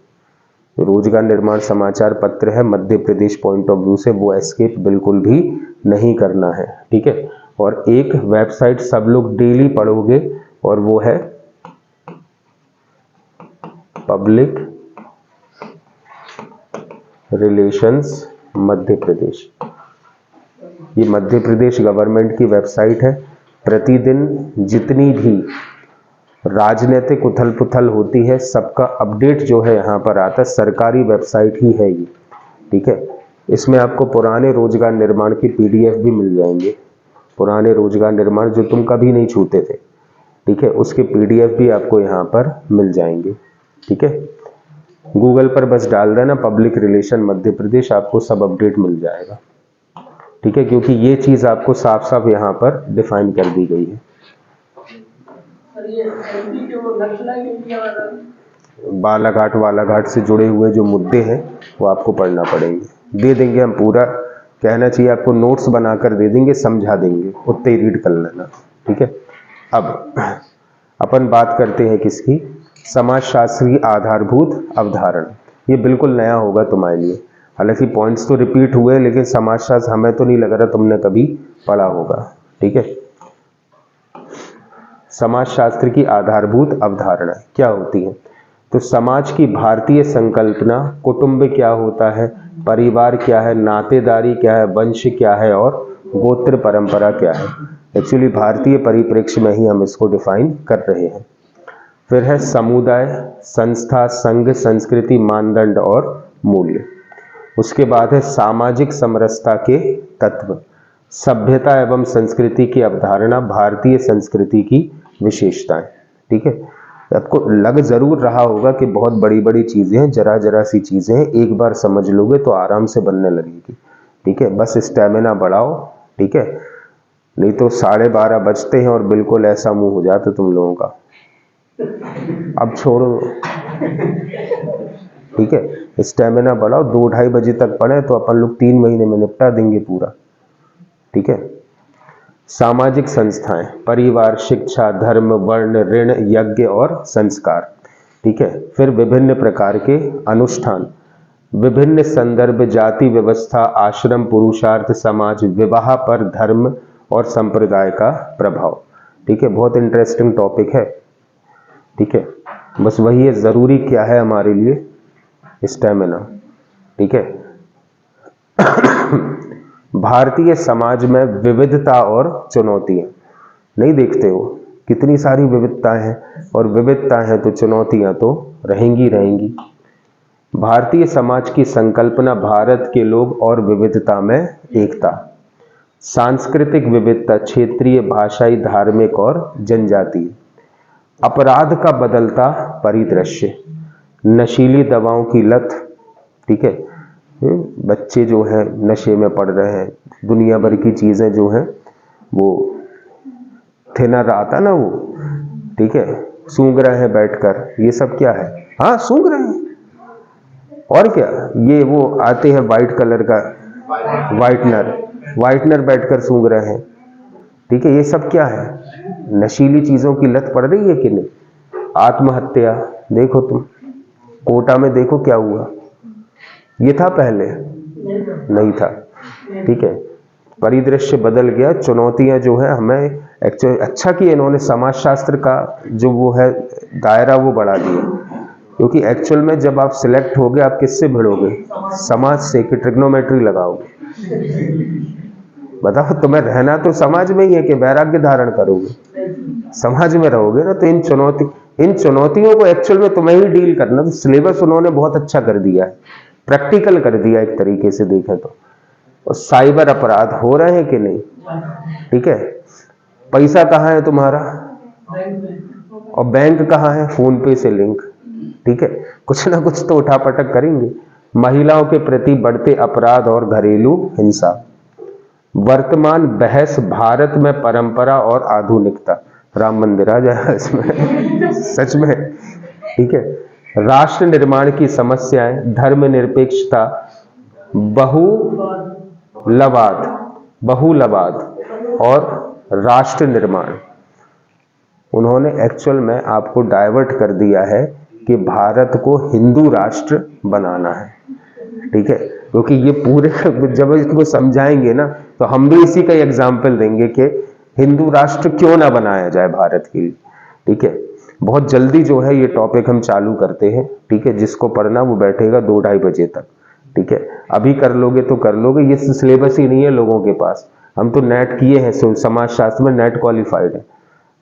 रोजगार निर्माण समाचार पत्र है Madhya Pradesh point of view से, वो एस्केप बिल्कुल भी नहीं करना है, ठीक है। और एक वेबसाइट सब लोग डेली पढ़ोगे और वो है पब्लिक रिलेशंस मध्य प्रदेश, ये मध्य प्रदेश गवर्नमेंट की वेबसाइट है। प्रतिदिन जितनी भी राजनीतिक उथल पुथल होती है सबका अपडेट जो है यहाँ पर आता है, सरकारी वेबसाइट ही है ये, ठीक है। इसमें आपको पुराने रोजगार निर्माण की पीडीएफ भी मिल जाएंगे, पुराने रोजगार निर्माण जो तुम कभी नहीं छूते थे, ठीक है, उसके पीडीएफ भी आपको यहाँ पर मिल जाएंगे, ठीक है। गूगल पर बस डाल देना पब्लिक रिलेशन मध्य प्रदेश, आपको सब अपडेट मिल जाएगा, ठीक है, क्योंकि ये चीज आपको साफ साफ यहाँ पर डिफाइन कर दी गई है। बालाघाट वालाघाट से जुड़े हुए जो मुद्दे हैं वो आपको पढ़ना पड़ेंगे, दे देंगे हम पूरा, कहना चाहिए आपको नोट्स बनाकर दे देंगे, समझा देंगे, उतने ही रीड कर लेना, ठीक है। अब अपन बात करते हैं किसकी, समाजशास्त्र की आधारभूत अवधारणा, ये बिल्कुल नया होगा तुम्हारे लिए। हालांकि पॉइंट्स तो रिपीट हुए, लेकिन समाजशास्त्र हमें तो नहीं लग रहा तुमने कभी पढ़ा होगा। ठीक है, समाजशास्त्र की आधारभूत अवधारणा क्या होती है? तो समाज की भारतीय संकल्पना, कुटुंब क्या होता है, परिवार क्या है, नातेदारी क्या है, वंश क्या है और गोत्र परंपरा क्या है। एक्चुअली भारतीय परिप्रेक्ष्य में ही हम इसको डिफाइन कर रहे हैं। फिर है समुदाय, संस्था, संघ, संस्कृति, मानदंड और मूल्य। उसके बाद है सामाजिक समरसता के तत्व, सभ्यता एवं संस्कृति की अवधारणा, भारतीय संस्कृति की विशेषताएं। ठीक है, आपको लग जरूर रहा होगा कि बहुत बड़ी बड़ी चीजें हैं, जरा जरा सी चीजें हैं, एक बार समझ लोगे तो आराम से बनने लगेगी। ठीक है, बस स्टेमिना बढ़ाओ। ठीक है, नहीं तो 12:30 बजते हैं और बिल्कुल ऐसा मुंह हो जाता तुम लोगों का। अब छोड़ो। ठीक है, स्टेमिना बढ़ाओ, 2-2:30 बजे तक पढ़े तो अपन लोग 3 महीने में निपटा देंगे पूरा। ठीक है, सामाजिक संस्थाएं, परिवार, शिक्षा, धर्म, वर्ण, ऋण, यज्ञ और संस्कार। ठीक है, फिर विभिन्न प्रकार के अनुष्ठान, विभिन्न संदर्भ, जाति व्यवस्था, आश्रम, पुरुषार्थ, समाज, विवाह पर धर्म और संप्रदाय का प्रभाव। ठीक है, बहुत इंटरेस्टिंग टॉपिक है। ठीक है, बस वही है, जरूरी क्या है हमारे लिए, स्टेमिना। ठीक है, भारतीय समाज में विविधता और चुनौतियां, नहीं देखते हो कितनी सारी विविधताएं हैं, और विविधताएं हैं तो चुनौतियां तो रहेंगी रहेंगी। भारतीय समाज की संकल्पना, भारत के लोग और विविधता में एकता, सांस्कृतिक विविधता, क्षेत्रीय, भाषाई, धार्मिक और जनजातीय, अपराध का बदलता परिदृश्य, नशीली दवाओं की लत। ठीक है, बच्चे जो हैं नशे में पड़ रहे हैं, दुनिया भर की चीजें जो हैं, वो थिनर आता ना वो, ठीक है, सूंघ रहे हैं बैठकर, ये सब क्या है? हाँ, सूंघ रहे हैं, और क्या, ये वो आते हैं वाइट कलर का वाइटनर बैठकर सूंघ रहे हैं। ठीक है, ये सब क्या है? नशीली चीजों की लत पड़ रही है कि नहीं? आत्महत्या देखो तुम, कोटा में देखो क्या हुआ, ये था पहले? नहीं था। ठीक है, परिदृश्य बदल गया, चुनौतियां जो है हमें एक्चुअली अच्छा कि इन्होंने समाजशास्त्र का जो वो है दायरा वो बढ़ा दिया, क्योंकि एक्चुअल में जब आप सिलेक्ट होगे आप किससे भिड़ोगे? समाज से, कि ट्रिग्नोमेट्री लगाओगे? बताओ, तुम्हें रहना तो समाज में ही है कि वैराग्य धारण करोगे? समाज में रहोगे ना, तो इन चुनौतियों को एक्चुअल में तुम्हें ही डील करना। तो सिलेबस उन्होंने बहुत अच्छा कर दिया है, प्रैक्टिकल कर दिया एक तरीके से देखें तो। और साइबर अपराध हो रहे हैं कि नहीं? ठीक है, पैसा कहाँ है तुम्हारा और बैंक कहाँ है? फोन पे से लिंक। ठीक है, कुछ ना कुछ तो उठापटक करेंगे। महिलाओं के प्रति बढ़ते अपराध और घरेलू हिंसा, वर्तमान बहस, भारत में परंपरा और आधुनिकता, राम मंदिर आ जाए इसमें सच में। ठीक है, राष्ट्र निर्माण की समस्याएं, धर्मनिरपेक्षता, बहुलवाद और राष्ट्र निर्माण। उन्होंने एक्चुअल में आपको डाइवर्ट कर दिया है कि भारत को हिंदू राष्ट्र बनाना है। ठीक है, क्योंकि ये पूरे जब इसको समझाएंगे ना तो हम भी इसी का एग्जाम्पल देंगे कि हिंदू राष्ट्र क्यों ना बनाया जाए भारत के लिए। ठीक है, बहुत जल्दी जो है ये टॉपिक हम चालू करते हैं। ठीक है, जिसको पढ़ना वो बैठेगा 2-2:30 बजे तक। ठीक है, अभी कर लोगे तो कर लोगे, ये सिलेबस ही नहीं है लोगों के पास। हम तो नेट किए हैं, समाजशास्त्र में नेट क्वालिफाइड है।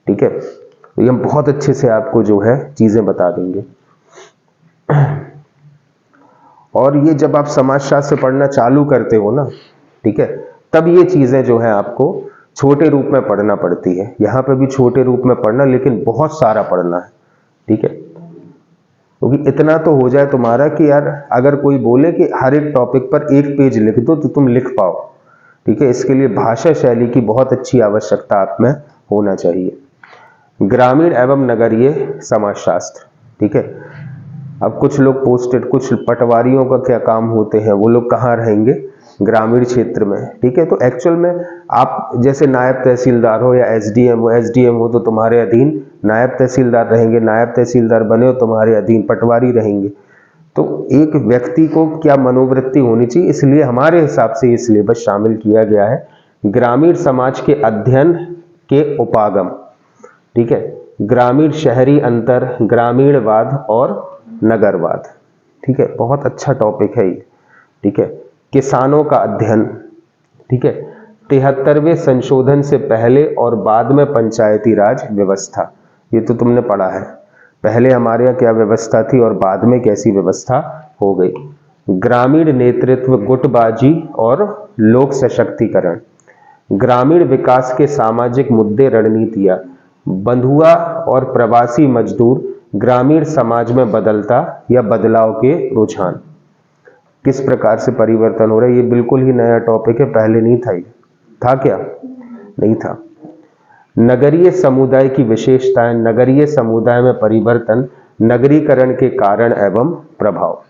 ठीक है, तो ये हम बहुत अच्छे से आपको जो है चीजें बता देंगे। और ये जब आप समाजशास्त्र पढ़ना चालू करते हो ना, ठीक है, तब ये चीजें जो है आपको छोटे रूप में पढ़ना पड़ती है। यहाँ पे भी छोटे रूप में पढ़ना, लेकिन बहुत सारा पढ़ना है। ठीक है, क्योंकि इतना तो हो जाए तुम्हारा कि यार अगर कोई बोले कि हर एक टॉपिक पर 1 पेज लिख दो तो तुम लिख पाओ। ठीक है, इसके लिए भाषा शैली की बहुत अच्छी आवश्यकता आप में होना चाहिए। ग्रामीण एवं नगरीय समाजशास्त्र। ठीक है, अब कुछ लोग पोस्टेड, कुछ पटवारियों का क्या काम होते हैं, वो लोग कहाँ रहेंगे? ग्रामीण क्षेत्र में, ठीक है। तो एक्चुअल में आप जैसे नायब तहसीलदार हो या एसडीएम हो तो तुम्हारे अधीन नायब तहसीलदार रहेंगे, नायब तहसीलदार बने हो तुम्हारे अधीन पटवारी रहेंगे। तो एक व्यक्ति को क्या मनोवृत्ति होनी चाहिए, इसलिए हमारे हिसाब से ये सिलेबस शामिल किया गया है। ग्रामीण समाज के अध्ययन के उपागम, ठीक है, ग्रामीण शहरी अंतर, ग्रामीणवाद और नगरवाद, ठीक है, बहुत अच्छा टॉपिक है ये, ठीक है। किसानों का अध्ययन, ठीक है, 73वें संशोधन से पहले और बाद में पंचायती राज व्यवस्था, ये तो तुमने पढ़ा है, पहले हमारे यहाँ क्या व्यवस्था थी और बाद में कैसी व्यवस्था हो गई। ग्रामीण नेतृत्व, गुटबाजी और लोक सशक्तिकरण, ग्रामीण विकास के सामाजिक मुद्दे, रणनीतियां, बंधुआ और प्रवासी मजदूर, ग्रामीण समाज में बदलता या बदलाव के रुझान, किस प्रकार से परिवर्तन हो रहा है। ये बिल्कुल ही नया टॉपिक है, पहले नहीं था। ये था क्या? नहीं था। नगरीय समुदाय की विशेषताएं, नगरीय समुदाय में परिवर्तन, नगरीकरण के कारण एवं प्रभाव,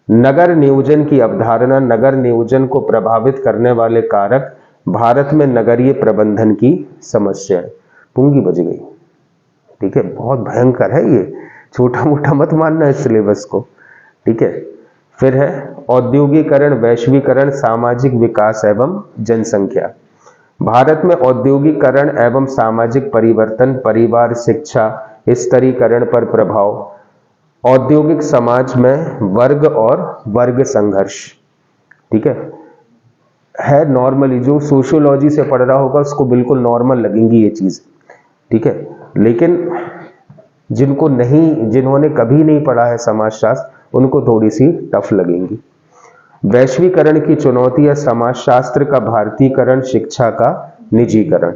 नगर नियोजन की अवधारणा, नगर नियोजन को प्रभावित करने वाले कारक, भारत में नगरीय प्रबंधन की समस्या। पूंगी बज गई, ठीक है, बहुत भयंकर है ये, छोटा मोटा मत मानना इस सिलेबस को, ठीक है। फिर है औद्योगिकरण, वैश्वीकरण, सामाजिक विकास एवं जनसंख्या, भारत में औद्योगिकरण एवं सामाजिक परिवर्तन, परिवार, शिक्षा, स्तरीकरण पर प्रभाव, औद्योगिक समाज में वर्ग और वर्ग संघर्ष, ठीक है नॉर्मली जो सोशियोलॉजी से पढ़ रहा होगा उसको बिल्कुल नॉर्मल लगेंगी ये चीज, ठीक है। लेकिन जिन्होंने कभी नहीं पढ़ा है समाजशास्त्र उनको थोड़ी सी टफ लगेंगी। वैश्वीकरण की चुनौती है, समाजशास्त्र का भारतीयकरण, शिक्षा का निजीकरण।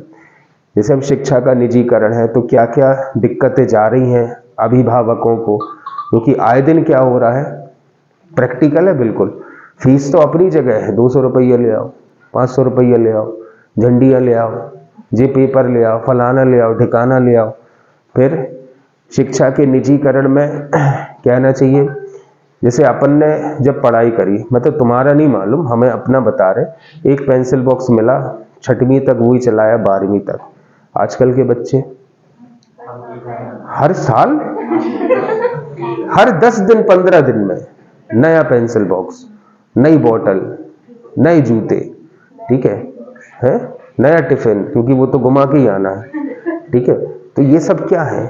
जैसे अब शिक्षा का निजीकरण है तो क्या क्या दिक्कतें जा रही हैं अभिभावकों को, क्योंकि आए दिन क्या हो रहा है, प्रैक्टिकल है बिल्कुल। फीस तो अपनी जगह है, 200 रुपये ले आओ, 500 रुपये ले आओ, झंडियाँ ले आओ, जे पेपर ले आओ, फलाना ले आओ, ठिकाना ले आओ। फिर शिक्षा के निजीकरण में कहना चाहिए, जैसे अपन ने जब पढ़ाई करी, मतलब तुम्हारा नहीं मालूम, हमें अपना बता रहे, एक पेंसिल बॉक्स मिला 6वीं तक, वही चलाया 12वीं तक। आजकल के बच्चे हर साल, हर 10 दिन 15 दिन में नया पेंसिल बॉक्स, नई बोतल, नए जूते, ठीक है नया टिफिन, क्योंकि वो तो घुमा के ही आना है, ठीक है। तो ये सब क्या है,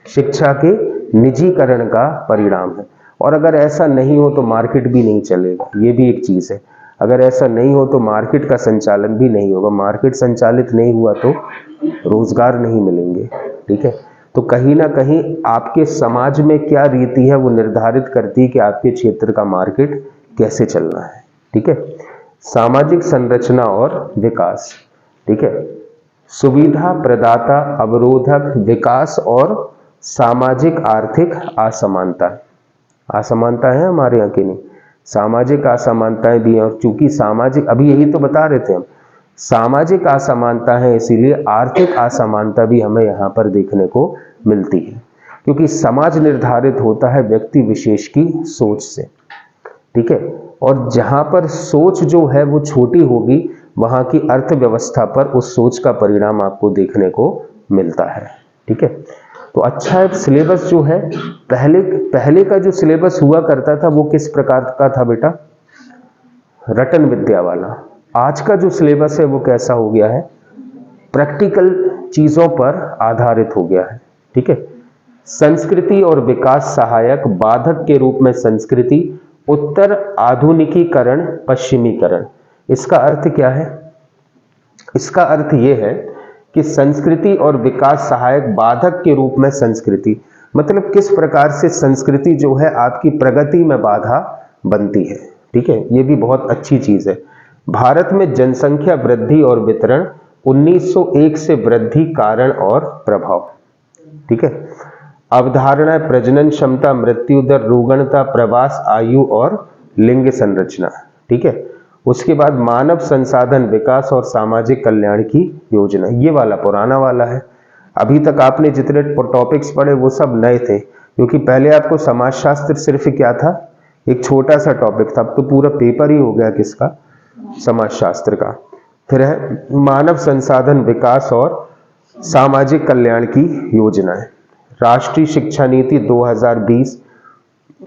शिक्षा के निजीकरण का परिणाम है। और अगर ऐसा नहीं हो तो मार्केट भी नहीं चलेगा, ये भी एक चीज है। अगर ऐसा नहीं हो तो मार्केट का संचालन भी नहीं होगा, मार्केट संचालित नहीं हुआ तो रोजगार नहीं मिलेंगे, ठीक है। तो कहीं ना कहीं आपके समाज में क्या रीति है वो निर्धारित करती है कि आपके क्षेत्र का मार्केट कैसे चलना है, ठीक है। सामाजिक संरचना और विकास, ठीक है, सुविधा प्रदाता, अवरोधक, विकास और सामाजिक आर्थिक असमानता। असमानता है हमारे यहाँ की नहीं, सामाजिक असमानताएं भी हैं। और चूंकि सामाजिक, अभी यही तो बता रहे थे हम, सामाजिक असमानता है, इसीलिए आर्थिक असमानता भी हमें यहाँ पर देखने को मिलती है, क्योंकि समाज निर्धारित होता है व्यक्ति विशेष की सोच से, ठीक है। और जहां पर सोच जो है वो छोटी होगी, वहां की अर्थव्यवस्था पर उस सोच का परिणाम आपको देखने को मिलता है, ठीक है। तो अच्छा है, सिलेबस जो है पहले का जो सिलेबस हुआ करता था वो किस प्रकार का था बेटा, रटन विद्या वाला। आज का जो सिलेबस है वो कैसा हो गया है, प्रैक्टिकल चीजों पर आधारित हो गया है, ठीक है। संस्कृति और विकास सहायक, बाधक के रूप में संस्कृति, उत्तर आधुनिकीकरण, पश्चिमीकरण। इसका अर्थ क्या है, इसका अर्थ यह है कि संस्कृति और विकास सहायक, बाधक के रूप में संस्कृति, मतलब किस प्रकार से संस्कृति जो है आपकी प्रगति में बाधा बनती है, ठीक है। ये भी बहुत अच्छी चीज है। भारत में जनसंख्या वृद्धि और वितरण, 1901 से वृद्धि, कारण और प्रभाव, ठीक है। अवधारणा, प्रजनन क्षमता, मृत्यु दर, रुग्णता, प्रवास, आयु और लिंग संरचना, ठीक है। उसके बाद मानव संसाधन विकास और सामाजिक कल्याण की योजना, ये वाला पुराना वाला है। अभी तक आपने जितने टॉपिक्स पढ़े वो सब नए थे, क्योंकि पहले आपको समाजशास्त्र सिर्फ क्या था, एक छोटा सा टॉपिक था, अब तो पूरा पेपर ही हो गया किसका, समाजशास्त्र का। फिर है मानव संसाधन विकास और सामाजिक कल्याण की योजनाएं। राष्ट्रीय शिक्षा नीति 2020,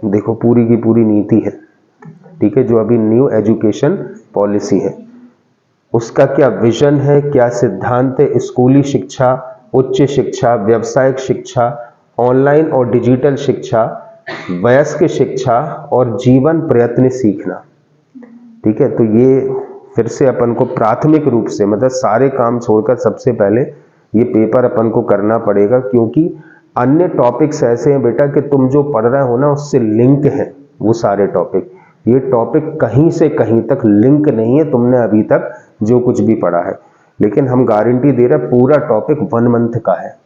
देखो पूरी की पूरी नीति है, ठीक है, जो अभी न्यू एजुकेशन पॉलिसी है, उसका क्या विजन है, क्या सिद्धांत है, स्कूली शिक्षा, उच्च शिक्षा, व्यावसायिक शिक्षा, ऑनलाइन और डिजिटल शिक्षा, वयस्क शिक्षा और जीवन प्रयत्न सीखना। ठीक है, तो ये फिर से अपन को प्राथमिक रूप से मतलब सारे काम छोड़कर सबसे पहले ये पेपर अपन को करना पड़ेगा, क्योंकि अन्य टॉपिक्स ऐसे हैं बेटा कि तुम जो पढ़ रहे हो ना उससे लिंक है वो सारे टॉपिक। ये टॉपिक कहीं से कहीं तक लिंक नहीं है तुमने अभी तक जो कुछ भी पढ़ा है, लेकिन हम गारंटी दे रहे हैं पूरा टॉपिक 1 मंथ का है।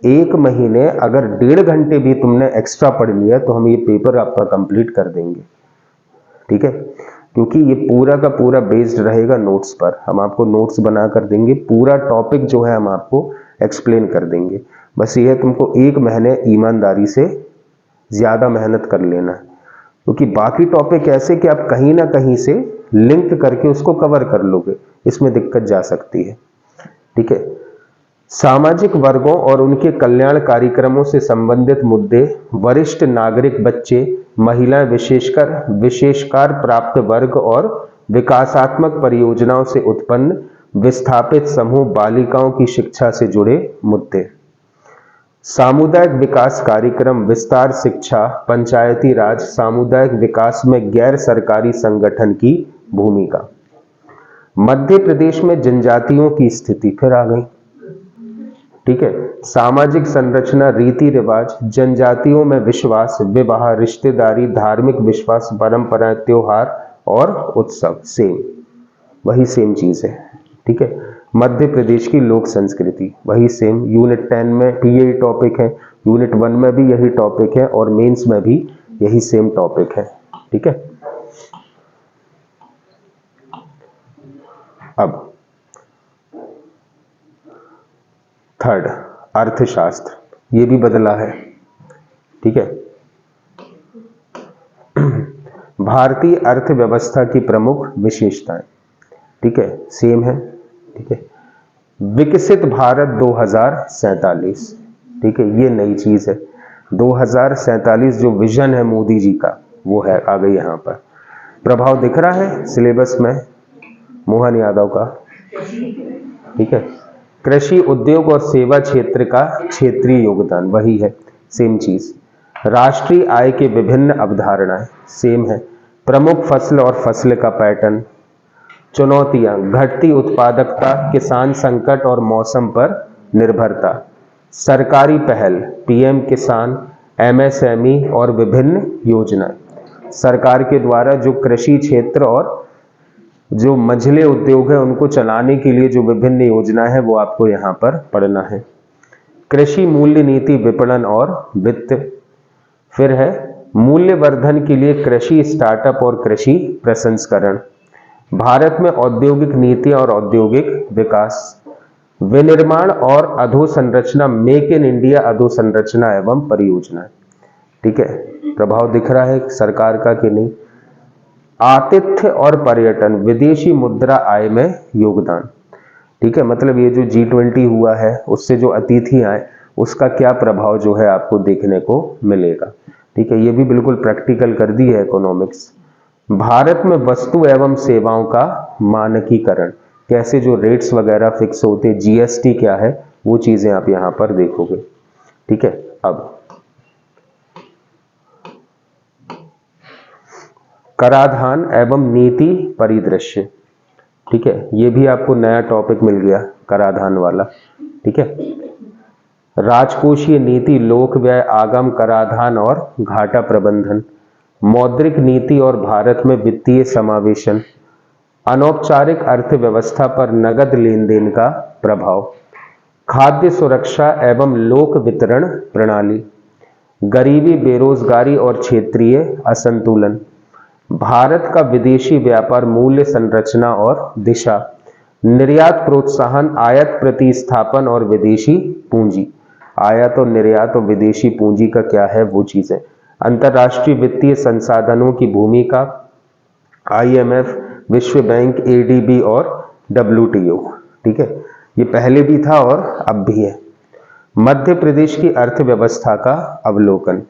1 महीने अगर 1.5 घंटे भी तुमने एक्स्ट्रा पढ़ लिया तो हम ये पेपर आपका कंप्लीट कर देंगे। ठीक है, क्योंकि ये पूरा का पूरा बेस्ड रहेगा नोट्स पर। हम आपको नोट्स बना कर देंगे, पूरा टॉपिक जो है हम आपको एक्सप्लेन कर देंगे। बस ये है तुमको 1 महीने ईमानदारी से ज्यादा मेहनत कर लेना है, क्योंकि बाकी टॉपिक ऐसे कि आप कहीं ना कहीं से लिंक करके उसको कवर कर लोगे, इसमें दिक्कत जा सकती है। ठीक है, सामाजिक वर्गों और उनके कल्याण कार्यक्रमों से संबंधित मुद्दे, वरिष्ठ नागरिक, बच्चे, महिलाएं, विशेषकर प्राप्त वर्ग और विकासात्मक परियोजनाओं से उत्पन्न विस्थापित समूह, बालिकाओं की शिक्षा से जुड़े मुद्दे। सामुदायिक विकास कार्यक्रम, विस्तार शिक्षा, पंचायती राज, सामुदायिक विकास में गैर सरकारी संगठन की भूमिका। मध्य प्रदेश में जनजातियों की स्थिति फिर आ गई। ठीक है, सामाजिक संरचना, रीति रिवाज, जनजातियों में विश्वास, विवाह, रिश्तेदारी, धार्मिक विश्वास, परंपराएं, त्योहार और उत्सव, सेम वही सेम चीज है। ठीक है, मध्य प्रदेश की लोक संस्कृति वही सेम। यूनिट 10 में भी यही टॉपिक है, यूनिट 1 में भी यही टॉपिक है और मेंस में भी यही सेम टॉपिक है। ठीक है, अब थर्ड, अर्थशास्त्र, ये भी बदला है। ठीक है, भारतीय अर्थव्यवस्था की प्रमुख विशेषताएं, ठीक है, सेम है। ठीक है, विकसित भारत 2047, ठीक है, ये नई चीज है। 2047 जो विजन है मोदी जी का वो है, आ गई यहां पर। प्रभाव दिख रहा है सिलेबस में मोहन यादव का। ठीक है, कृषि, उद्योग और सेवा क्षेत्र का क्षेत्रीय योगदान वही है, सेम चीज। राष्ट्रीय आय के विभिन्न अवधारणाएं सेम है। प्रमुख फसल और फसल का पैटर्न। चुनौतियां, घटती उत्पादकता, किसान संकट और मौसम पर निर्भरता। सरकारी पहल, पीएम किसान, एमएसएमई और विभिन्न योजनाएं। सरकार के द्वारा जो कृषि क्षेत्र और जो मंझले उद्योग है उनको चलाने के लिए जो विभिन्न योजनाएं हैं वो आपको यहां पर पढ़ना है। कृषि मूल्य नीति, विपणन और वित्त। फिर है मूल्य वर्धन के लिए कृषि स्टार्टअप और कृषि प्रसंस्करण। भारत में औद्योगिक नीति और औद्योगिक विकास। विनिर्माण और अधोसंरचना, मेक इन इंडिया अधोसंरचना एवं परियोजना। ठीक है, प्रभाव दिख रहा है सरकार का कि नहीं। आतिथ्य और पर्यटन, विदेशी मुद्रा आय में योगदान। ठीक है, मतलब ये जो G20 हुआ है उससे जो अतिथि आए उसका क्या प्रभाव जो है आपको देखने को मिलेगा। ठीक है, ये भी बिल्कुल प्रैक्टिकल कर दी है इकोनॉमिक्स। भारत में वस्तु एवं सेवाओं का मानकीकरण, कैसे जो रेट्स वगैरह फिक्स होते, जीएसटी क्या है, वो चीजें आप यहां पर देखोगे। ठीक है, अब कराधान एवं नीति परिदृश्य। ठीक है, ये भी आपको नया टॉपिक मिल गया कराधान वाला। ठीक है, राजकोषीय नीति, लोक व्यय, आगम, कराधान और घाटा प्रबंधन। मौद्रिक नीति और भारत में वित्तीय समावेशन। अनौपचारिक अर्थव्यवस्था पर नगद लेन देन का प्रभाव। खाद्य सुरक्षा एवं लोक वितरण प्रणाली। गरीबी, बेरोजगारी और क्षेत्रीय असंतुलन। भारत का विदेशी व्यापार, मूल्य संरचना और दिशा। निर्यात प्रोत्साहन, आयात प्रतिस्थापन और विदेशी पूंजी। आयात और निर्यात और विदेशी पूंजी का क्या है वो चीजें। अंतर्राष्ट्रीय वित्तीय संसाधनों की भूमिका, आईएमएफ, विश्व बैंक, एडीबी और डब्ल्यूटीओ। ठीक है, ये पहले भी था और अब भी है। मध्य प्रदेश की अर्थव्यवस्था का अवलोकन।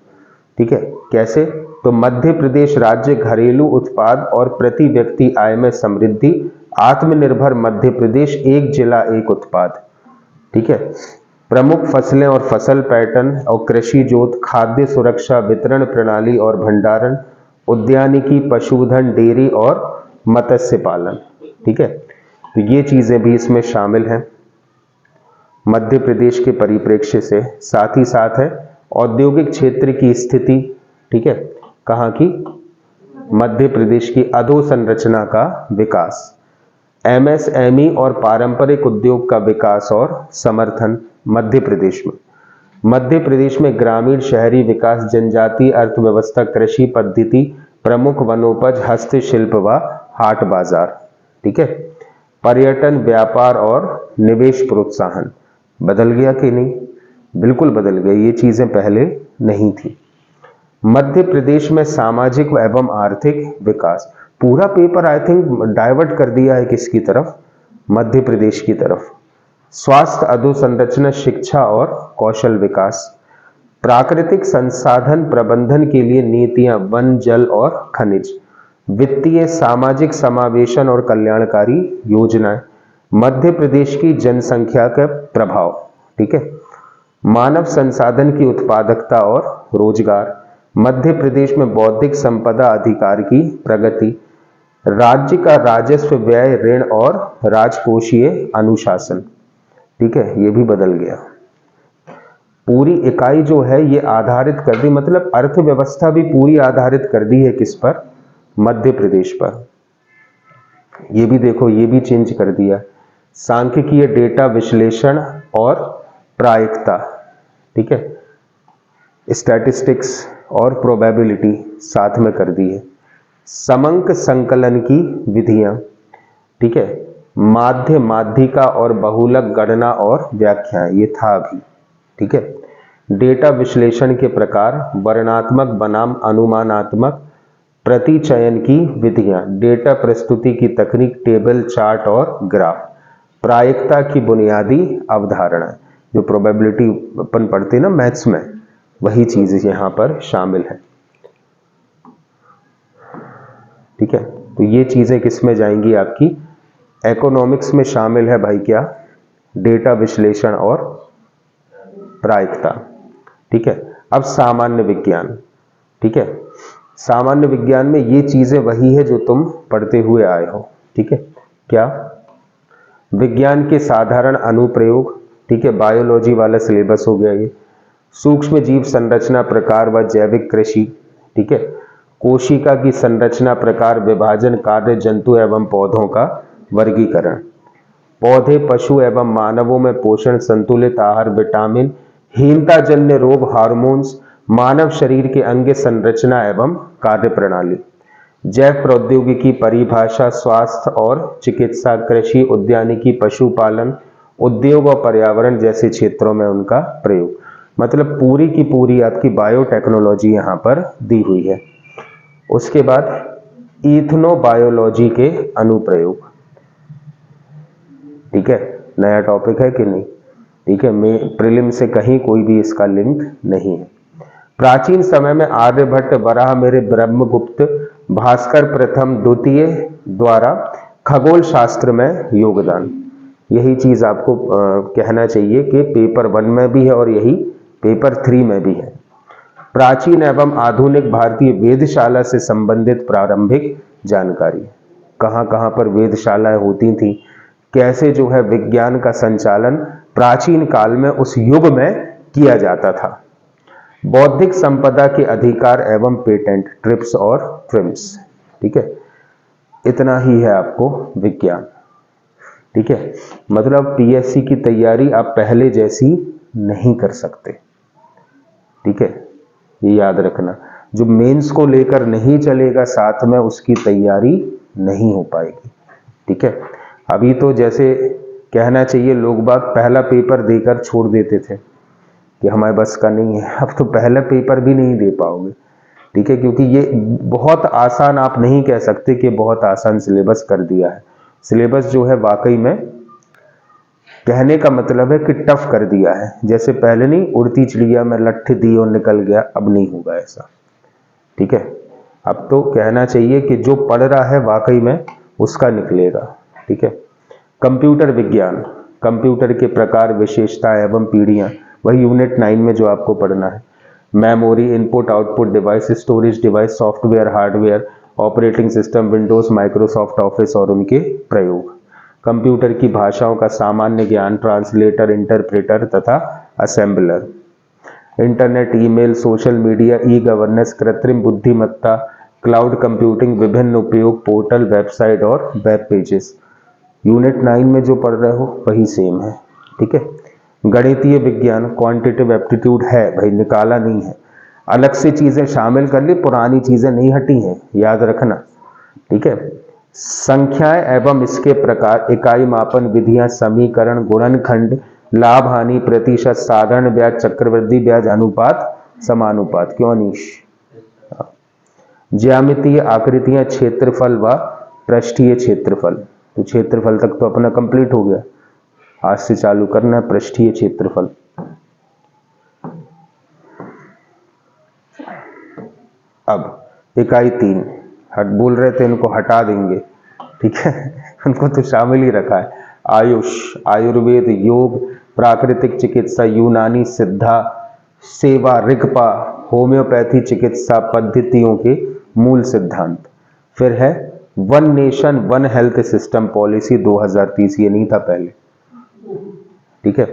ठीक है, कैसे? तो मध्य प्रदेश राज्य घरेलू उत्पाद और प्रति व्यक्ति आय में समृद्धि, आत्मनिर्भर मध्य प्रदेश, एक जिला एक उत्पाद। ठीक है, प्रमुख फसलें और फसल पैटर्न और कृषि जोत, खाद्य सुरक्षा, वितरण प्रणाली और भंडारण, उद्यानिकी, पशुधन, डेयरी और मत्स्य पालन। ठीक है, तो ये चीजें भी इसमें शामिल हैं मध्य प्रदेश के परिप्रेक्ष्य से। साथ ही साथ है औद्योगिक क्षेत्र की स्थिति। ठीक है, कहाँ की? मध्य प्रदेश की अधोसंरचना का विकास, एमएसएमई और पारंपरिक उद्योग का विकास और समर्थन मध्य प्रदेश में। मध्य प्रदेश में ग्रामीण शहरी विकास, जनजातीय अर्थव्यवस्था, कृषि पद्धति, प्रमुख वनोपज, हस्तशिल्प व हाट बाजार। ठीक है, पर्यटन, व्यापार और निवेश प्रोत्साहन। बदल गया कि नहीं? बिल्कुल बदल गया, ये चीजें पहले नहीं थी। मध्य प्रदेश में सामाजिक एवं आर्थिक विकास। पूरा पेपर आई थिंक डाइवर्ट कर दिया है किसकी तरफ? मध्य प्रदेश की तरफ। स्वास्थ्य, अधोसंरचना, शिक्षा और कौशल विकास, प्राकृतिक संसाधन प्रबंधन के लिए नीतियां, वन, जल और खनिज, वित्तीय सामाजिक समावेशन और कल्याणकारी योजनाएं, मध्य प्रदेश की जनसंख्या का प्रभाव। ठीक है, मानव संसाधन की उत्पादकता और रोजगार, मध्य प्रदेश में बौद्धिक संपदा अधिकार की प्रगति, राज्य का राजस्व, व्यय, ऋण और राजकोषीय अनुशासन। ठीक है, ये भी बदल गया। पूरी इकाई जो है ये आधारित कर दी, मतलब अर्थव्यवस्था भी पूरी आधारित कर दी है किस पर? मध्य प्रदेश पर। ये भी देखो, ये भी चेंज कर दिया। सांख्यिकीय डेटा विश्लेषण और प्रायिकता। ठीक है, स्टैटिस्टिक्स और प्रोबेबिलिटी साथ में कर दी है। समंक संकलन की विधियां। ठीक है, माध्य, माध्यिका और बहुलक गणना और व्याख्याएं, ये था अभी। ठीक है, डेटा विश्लेषण के प्रकार, वर्णात्मक बनाम अनुमानात्मक प्रतिचयन की विधियां, डेटा प्रस्तुति की तकनीक, टेबल, चार्ट और ग्राफ, प्रायिकता की बुनियादी अवधारणा। जो प्रोबेबिलिटी अपन पढ़ते ना मैथ्स में, वही चीज यहां पर शामिल है। ठीक है, तो ये चीजें किस में जाएंगी? आपकी इकोनॉमिक्स में शामिल है भाई। क्या? डेटा विश्लेषण और प्रायिकता। ठीक है, अब सामान्य विज्ञान। ठीक है, सामान्य विज्ञान में ये चीजें वही है जो तुम पढ़ते हुए आए हो। ठीक है, क्या? विज्ञान के साधारण अनुप्रयोग। ठीक है, बायोलॉजी वाला सिलेबस हो गया ये। सूक्ष्म जीव संरचना, प्रकार व जैविक कृषि। ठीक है, कोशिका की संरचना, प्रकार, विभाजन, कार्य, जंतु एवं पौधों का वर्गीकरण, पौधे, पशु एवं मानवों में पोषण, संतुलित आहार, विटामिन, हीनता जन्य रोग, हार्मोन्स, मानव शरीर के अंग संरचना एवं कार्य प्रणाली, जैव प्रौद्योगिकी, परिभाषा, स्वास्थ्य और चिकित्सा, कृषि, उद्यानिकी, पशुपालन, उद्योग और पर्यावरण जैसे क्षेत्रों में उनका प्रयोग। मतलब पूरी की पूरी आपकी बायोटेक्नोलॉजी यहां पर दी हुई है। उसके बाद इथनोबायोलॉजी के अनुप्रयोग। ठीक है, नया टॉपिक है कि नहीं? ठीक है, मैं प्रीलिम से कहीं कोई भी इसका लिंक नहीं है। प्राचीन समय में आर्यभट्ट, वराहमिहिर, ब्रह्मगुप्त, भास्कर प्रथम द्वितीय द्वारा खगोल शास्त्र में योगदान। यही चीज आपको कहना चाहिए कि पेपर 1 में भी है और यही पेपर 3 में भी है। प्राचीन एवं आधुनिक भारतीय वेधशाला से संबंधित प्रारंभिक जानकारी। कहां कहां पर वेधशालाएं होती थी, कैसे जो है विज्ञान का संचालन प्राचीन काल में उस युग में किया जाता था। बौद्धिक संपदा के अधिकार एवं पेटेंट, ट्रिप्स और ट्रिम्स। ठीक है, इतना ही है आपको विज्ञान। ठीक है, मतलब पीएससी की तैयारी आप पहले जैसी नहीं कर सकते। ठीक है, ये याद रखना। जो मेंस को लेकर नहीं चलेगा साथ में, उसकी तैयारी नहीं हो पाएगी। ठीक है, अभी तो जैसे कहना चाहिए लोग बाग पहला पेपर देकर छोड़ देते थे कि हमारे बस का नहीं है। अब तो पहला पेपर भी नहीं दे पाओगे, ठीक है, क्योंकि ये बहुत आसान आप नहीं कह सकते कि बहुत आसान सिलेबस कर दिया है। सिलेबस जो है वाकई में कहने का मतलब है कि टफ कर दिया है। जैसे पहले नहीं, उड़ती चिड़िया में लट्ठ दी और निकल गया, अब नहीं होगा ऐसा। ठीक है, अब तो कहना चाहिए कि जो पढ़ रहा है वाकई में उसका निकलेगा। ठीक है, कंप्यूटर विज्ञान, कंप्यूटर के प्रकार, विशेषता एवं पीढ़ियां, वही यूनिट 9 में जो आपको पढ़ना है। Memory, input output device, storage device, software hardware, operating system, Windows, Microsoft office और उनके प्रयोग। कंप्यूटर की भाषाओं का सामान्य ज्ञान, ट्रांसलेटर, इंटरप्रेटर तथा assembler. Internet, email, social media, e governance, कृत्रिम बुद्धिमत्ता, क्लाउड कंप्यूटिंग, विभिन्न उपयोग, पोर्टल, वेबसाइट और वेब पेजेस। यूनिट 9 में जो पढ़ रहे हो वही सेम है। ठीक है, गणितीय विज्ञान, क्वांटिटेटिव एप्टीट्यूड है भाई, निकाला नहीं है, अलग से चीजें शामिल कर ली, पुरानी चीजें नहीं हटी हैं, याद रखना। ठीक है, संख्याएं एवं इसके प्रकार, इकाई मापन विधियां, समीकरण, गुणनखंड, लाभ हानि, प्रतिशत, साधारण ब्याज, चक्रवृद्धि ब्याज, अनुपात, समानुपात। क्यों अनीश? ज्यामितीय आकृतियां, क्षेत्रफल व पृष्ठीय क्षेत्रफल। तो क्षेत्रफल तक तो अपना कंप्लीट हो गया, आज से चालू करना है पृष्ठीय क्षेत्रफल। अब इकाई 3 हट बोल रहे थे, इनको हटा देंगे। ठीक है उनको तो शामिल ही रखा है। आयुष, आयुर्वेद, योग, प्राकृतिक चिकित्सा, यूनानी सिद्धा, सेवा, रिगपा, होम्योपैथी चिकित्सा पद्धतियों के मूल सिद्धांत। फिर है one nation one health system policy 2030, ये नहीं था पहले। ठीक है,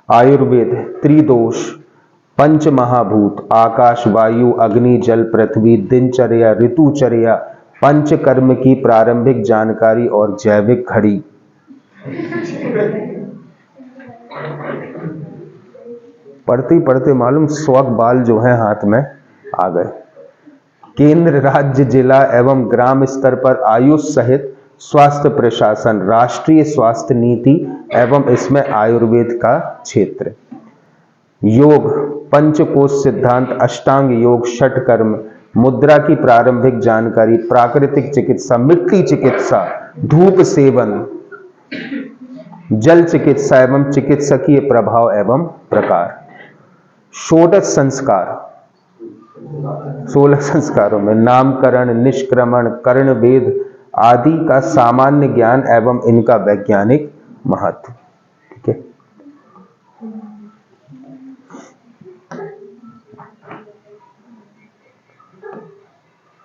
आयुर्वेद, त्रिदोष, पंच महाभूत, आकाश, वायु, अग्नि, जल, पृथ्वी, दिनचर्या, ऋतुचर्या, पंचकर्म की प्रारंभिक जानकारी और जैविक घड़ी। पढ़ते पढ़ते मालूम स्वक बाल जो है हाथ में आ गए। केंद्र, राज्य, जिला एवं ग्राम स्तर पर आयुष सहित स्वास्थ्य प्रशासन, राष्ट्रीय स्वास्थ्य नीति एवं इसमें आयुर्वेद का क्षेत्र। योग, पंचकोश सिद्धांत, अष्टांग योग, षटकर्म, मुद्रा की प्रारंभिक जानकारी, प्राकृतिक चिकित्सा, मिट्टी चिकित्सा, धूप सेवन, जल चिकित्सा एवं चिकित्सकीय प्रभाव एवं प्रकार। षोडश संस्कार, 16 संस्कारों में नामकरण, निष्क्रमण, कर्ण वेद आदि का सामान्य ज्ञान एवं इनका वैज्ञानिक महत्व। ठीक है,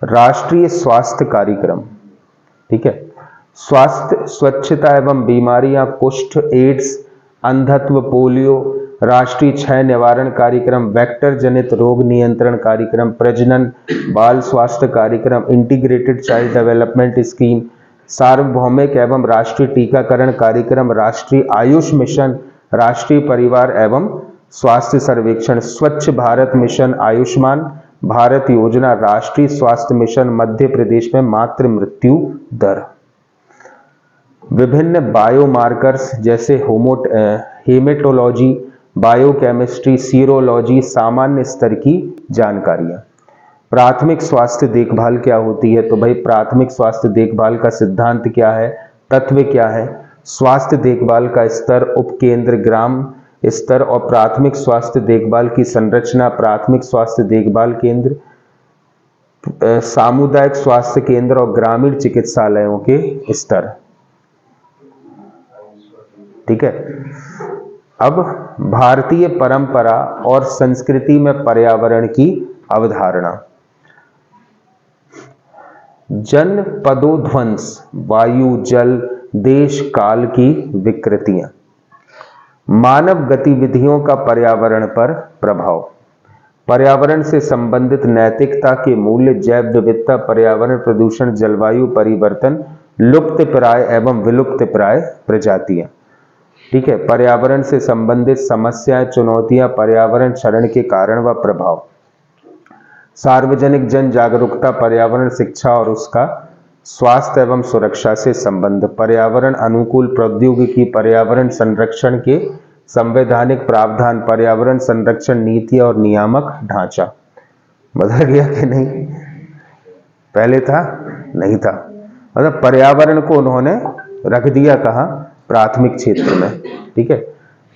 राष्ट्रीय स्वास्थ्य कार्यक्रम। ठीक है, स्वास्थ्य, स्वच्छता एवं बीमारियां, कुष्ठ, एड्स, अंधत्व, पोलियो, राष्ट्रीय क्षय निवारण कार्यक्रम, वेक्टर जनित रोग नियंत्रण कार्यक्रम, प्रजनन बाल स्वास्थ्य कार्यक्रम, इंटीग्रेटेड चाइल्ड डेवलपमेंट स्कीम, सार्वभौमिक एवं राष्ट्रीय टीकाकरण कार्यक्रम, राष्ट्रीय आयुष मिशन, राष्ट्रीय परिवार एवं स्वास्थ्य सर्वेक्षण, स्वच्छ भारत मिशन, आयुष्मान भारत योजना, राष्ट्रीय स्वास्थ्य मिशन, मध्य प्रदेश में मातृ मृत्यु दर। विभिन्न बायोमार्कर्स जैसे हेमेटोलॉजी, बायोकेमिस्ट्री, सीरोलॉजी, सामान्य स्तर की जानकारियां। प्राथमिक स्वास्थ्य देखभाल क्या होती है? तो भाई प्राथमिक स्वास्थ्य देखभाल का सिद्धांत क्या है, तत्व क्या है? स्वास्थ्य देखभाल का स्तर, उपकेंद्र, ग्राम स्तर और प्राथमिक स्वास्थ्य देखभाल की संरचना, प्राथमिक स्वास्थ्य देखभाल केंद्र, सामुदायिक स्वास्थ्य केंद्र और ग्रामीण चिकित्सालयों के स्तर। ठीक है, अब भारतीय परंपरा और संस्कृति में पर्यावरण की अवधारणा। जन पदोध्वंस, वायु, जल, देश, काल की विकृतियां, मानव गतिविधियों का पर्यावरण पर प्रभाव, पर्यावरण से संबंधित नैतिकता के मूल्य, जैव विविधता, पर्यावरण प्रदूषण, जलवायु परिवर्तन, लुप्त प्राय एवं विलुप्त प्राय प्रजातियां। ठीक है, पर्यावरण से संबंधित समस्याएं, चुनौतियां, पर्यावरण क्षरण के कारण व प्रभाव, सार्वजनिक जन जागरूकता, पर्यावरण शिक्षा और उसका स्वास्थ्य एवं सुरक्षा से संबंध, पर्यावरण अनुकूल प्रौद्योगिकी, पर्यावरण संरक्षण के संवैधानिक प्रावधान, पर्यावरण संरक्षण नीति और नियामक ढांचा। बदल गया कि नहीं? पहले था नहीं था। मतलब पर्यावरण को उन्होंने रख दिया कहाँ? प्राथमिक क्षेत्र में। ठीक है।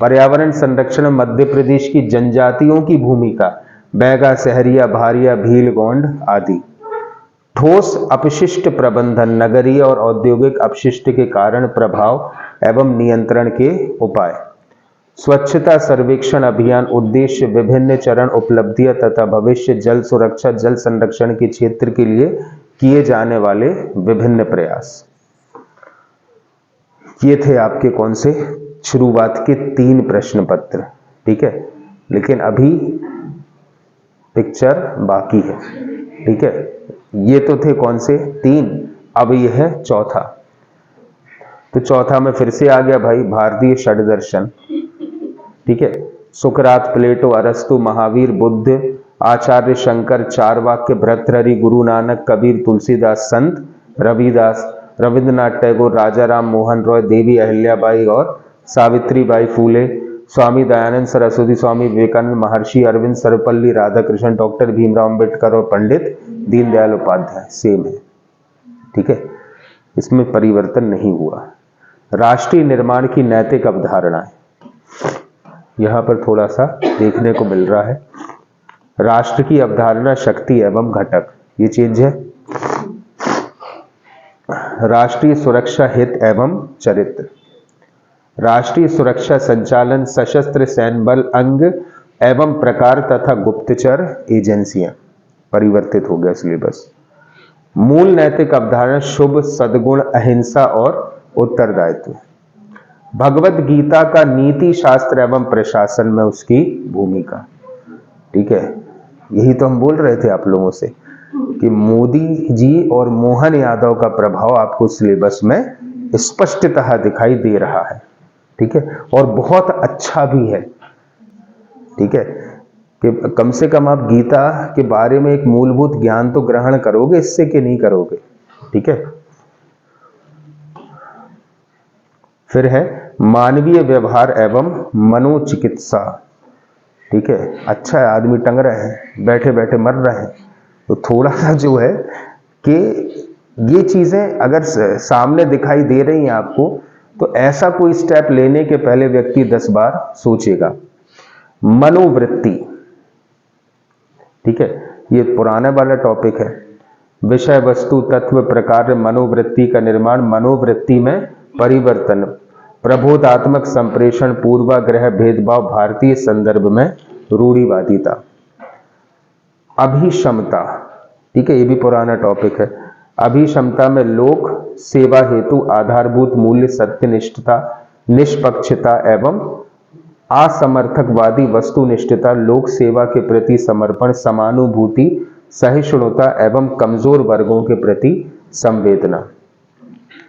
पर्यावरण संरक्षण में मध्य प्रदेश की जनजातियों की भूमिका, बैगा, सहरिया, भारिया, भील, गोंड आदि। ठोस अपशिष्ट प्रबंधन, नगरीय और औद्योगिक अपशिष्ट के कारण प्रभाव एवं नियंत्रण के उपाय। स्वच्छता सर्वेक्षण अभियान, उद्देश्य, विभिन्न चरण, उपलब्धियां तथा भविष्य, जल सुरक्षा, जल संरक्षण के क्षेत्र के लिए किए जाने वाले विभिन्न प्रयास। ये थे आपके कौन से? शुरुआत के 3 प्रश्न पत्र। ठीक है। लेकिन अभी पिक्चर बाकी है। ठीक है। ये तो थे कौन से? 3। अब ये है चौथा। तो चौथा में फिर से आ गया भाई भारतीय षड्दर्शन। ठीक है। सुकरात, प्लेटो, अरस्तु, महावीर, बुद्ध, आचार्य शंकर, चारवाक्य, भर्तृहरि, गुरु नानक, कबीर, तुलसीदास, संत रविदास, रविंद्रनाथ टैगोर, राजा राम मोहन रॉय, देवी अहिल्याबाई और Savitri by Phule, Swami Dayanand Saraswati, Swami Vivekananda, Maharshi Arvind, Sarvepalli Radhakrishnan, doctor Bhimrao Ambedkar और पंडित दीनदयाल उपाध्याय। सेम है। ठीक है। इसमें परिवर्तन नहीं हुआ। राष्ट्रीय निर्माण की नैतिक अवधारणाएं, यहां पर थोड़ा सा देखने को मिल रहा है। राष्ट्र की अवधारणा, शक्ति एवं घटक, ये चेंज है। राष्ट्रीय सुरक्षा, हित एवं चरित्र। राष्ट्रीय सुरक्षा संचालन, सशस्त्र सैन्य बल, अंग एवं प्रकार तथा गुप्तचर एजेंसियां। परिवर्तित हो गया सिलेबस। मूल नैतिक अवधारणा, शुभ, सद्गुण, अहिंसा और उत्तरदायित्व। भगवत गीता का नीति शास्त्र एवं प्रशासन में उसकी भूमिका। ठीक है। यही तो हम बोल रहे थे आप लोगों से कि मोदी जी और मोहन यादव का प्रभाव आपको सिलेबस में स्पष्टतः दिखाई दे रहा है। ठीक है। और बहुत अच्छा भी है। ठीक है। कि कम से कम आप गीता के बारे में एक मूलभूत ज्ञान तो ग्रहण करोगे, इससे कि नहीं करोगे? ठीक है। फिर है मानवीय व्यवहार एवं मनोचिकित्सा। ठीक है। अच्छा है, आदमी टंग रहे हैं, बैठे बैठे मर रहे हैं, तो थोड़ा सा जो है कि ये चीजें अगर सामने दिखाई दे रही हैं आपको, तो ऐसा कोई स्टेप लेने के पहले व्यक्ति 10 बार सोचेगा। मनोवृत्ति। ठीक है। ये पुराने वाला टॉपिक है। विषय, वस्तु, तत्व, प्रकार, मनोवृत्ति का निर्माण, मनोवृत्ति में परिवर्तन, प्रबोधात्मक संप्रेषण, पूर्वाग्रह, भेदभाव, भारतीय संदर्भ में रूढ़िवादिता। अभिक्षमता। ठीक है। ये भी पुराना टॉपिक है। अभिक्षमता में लोक सेवा हेतु आधारभूत मूल्य, सत्यनिष्ठता, निष्पक्षता एवं असमर्थकवादी वस्तुनिष्ठता, लोक सेवा के प्रति समर्पण, समानुभूति, सहिष्णुता एवं कमजोर वर्गों के प्रति संवेदना।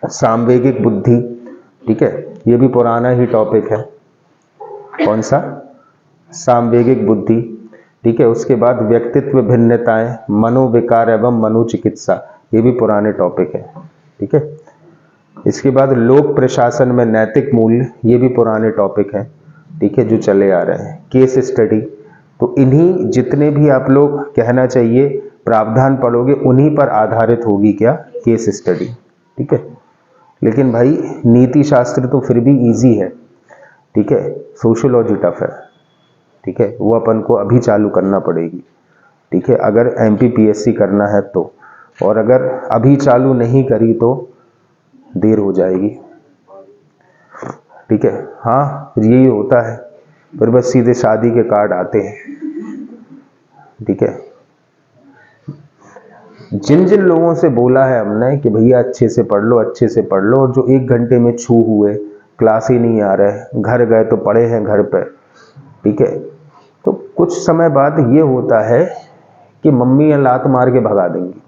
सामवेगिक बुद्धि। ठीक है। ये भी पुराना ही टॉपिक है। कौन सा? सामवेगिक बुद्धि। ठीक है। उसके बाद व्यक्तित्व भिन्नताएं, मनोविकार एवं मनोचिकित्सा, ये भी पुराने टॉपिक है। ठीक है। इसके बाद लोक प्रशासन में नैतिक मूल्य, ये भी पुराने टॉपिक हैं। ठीक है, जो चले आ रहे हैं। केस स्टडी, तो इन्हीं जितने भी आप लोग कहना चाहिए प्रावधान पढ़ोगे, उन्हीं पर आधारित होगी क्या? Case study. ठीक है। लेकिन भाई नीति शास्त्र तो फिर भी इजी है। ठीक है। सोशियोलॉजी टफ है। ठीक है। वो अपन को अभी चालू करना पड़ेगी। ठीक है। अगर एमपीपीएससी करना है तो, और अगर अभी चालू नहीं करी तो देर हो जाएगी। ठीक है। हाँ, फिर यही होता है, फिर बस सीधे शादी के कार्ड आते हैं। ठीक है। जिन जिन लोगों से बोला है हमने कि भैया अच्छे से पढ़ लो, अच्छे से पढ़ लो, और जो 1 घंटे में छू हुए, क्लास ही नहीं आ रहे, घर गए तो पढ़े हैं घर पे। ठीक है। तो कुछ समय बाद ये होता है कि मम्मी लात मार के भगा देंगी।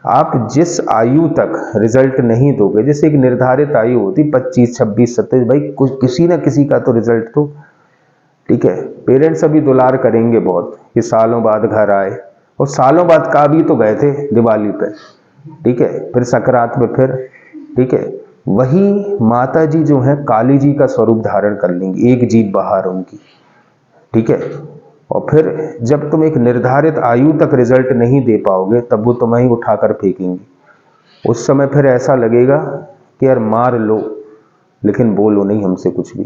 आप जिस आयु तक रिजल्ट नहीं दोगे, जैसे एक निर्धारित आयु होती 25, 26, 27, भाई कुछ किसी ना किसी का तो रिजल्ट तो। ठीक है। पेरेंट्स अभी दुलार करेंगे बहुत कि सालों बाद घर आए, और सालों बाद का भी तो गए थे दिवाली पे। ठीक है। फिर सकरात में फिर। ठीक है। वही माता जी जो है काली जी का स्वरूप धारण कर लेंगी, एक जीभ बाहर उनकी। ठीक है। और फिर जब तुम एक निर्धारित आयु तक रिजल्ट नहीं दे पाओगे तब वो तुम्हें ही उठाकर फेंकेंगे। उस समय फिर ऐसा लगेगा कि यार मार लो लेकिन बोलो नहीं हमसे कुछ भी।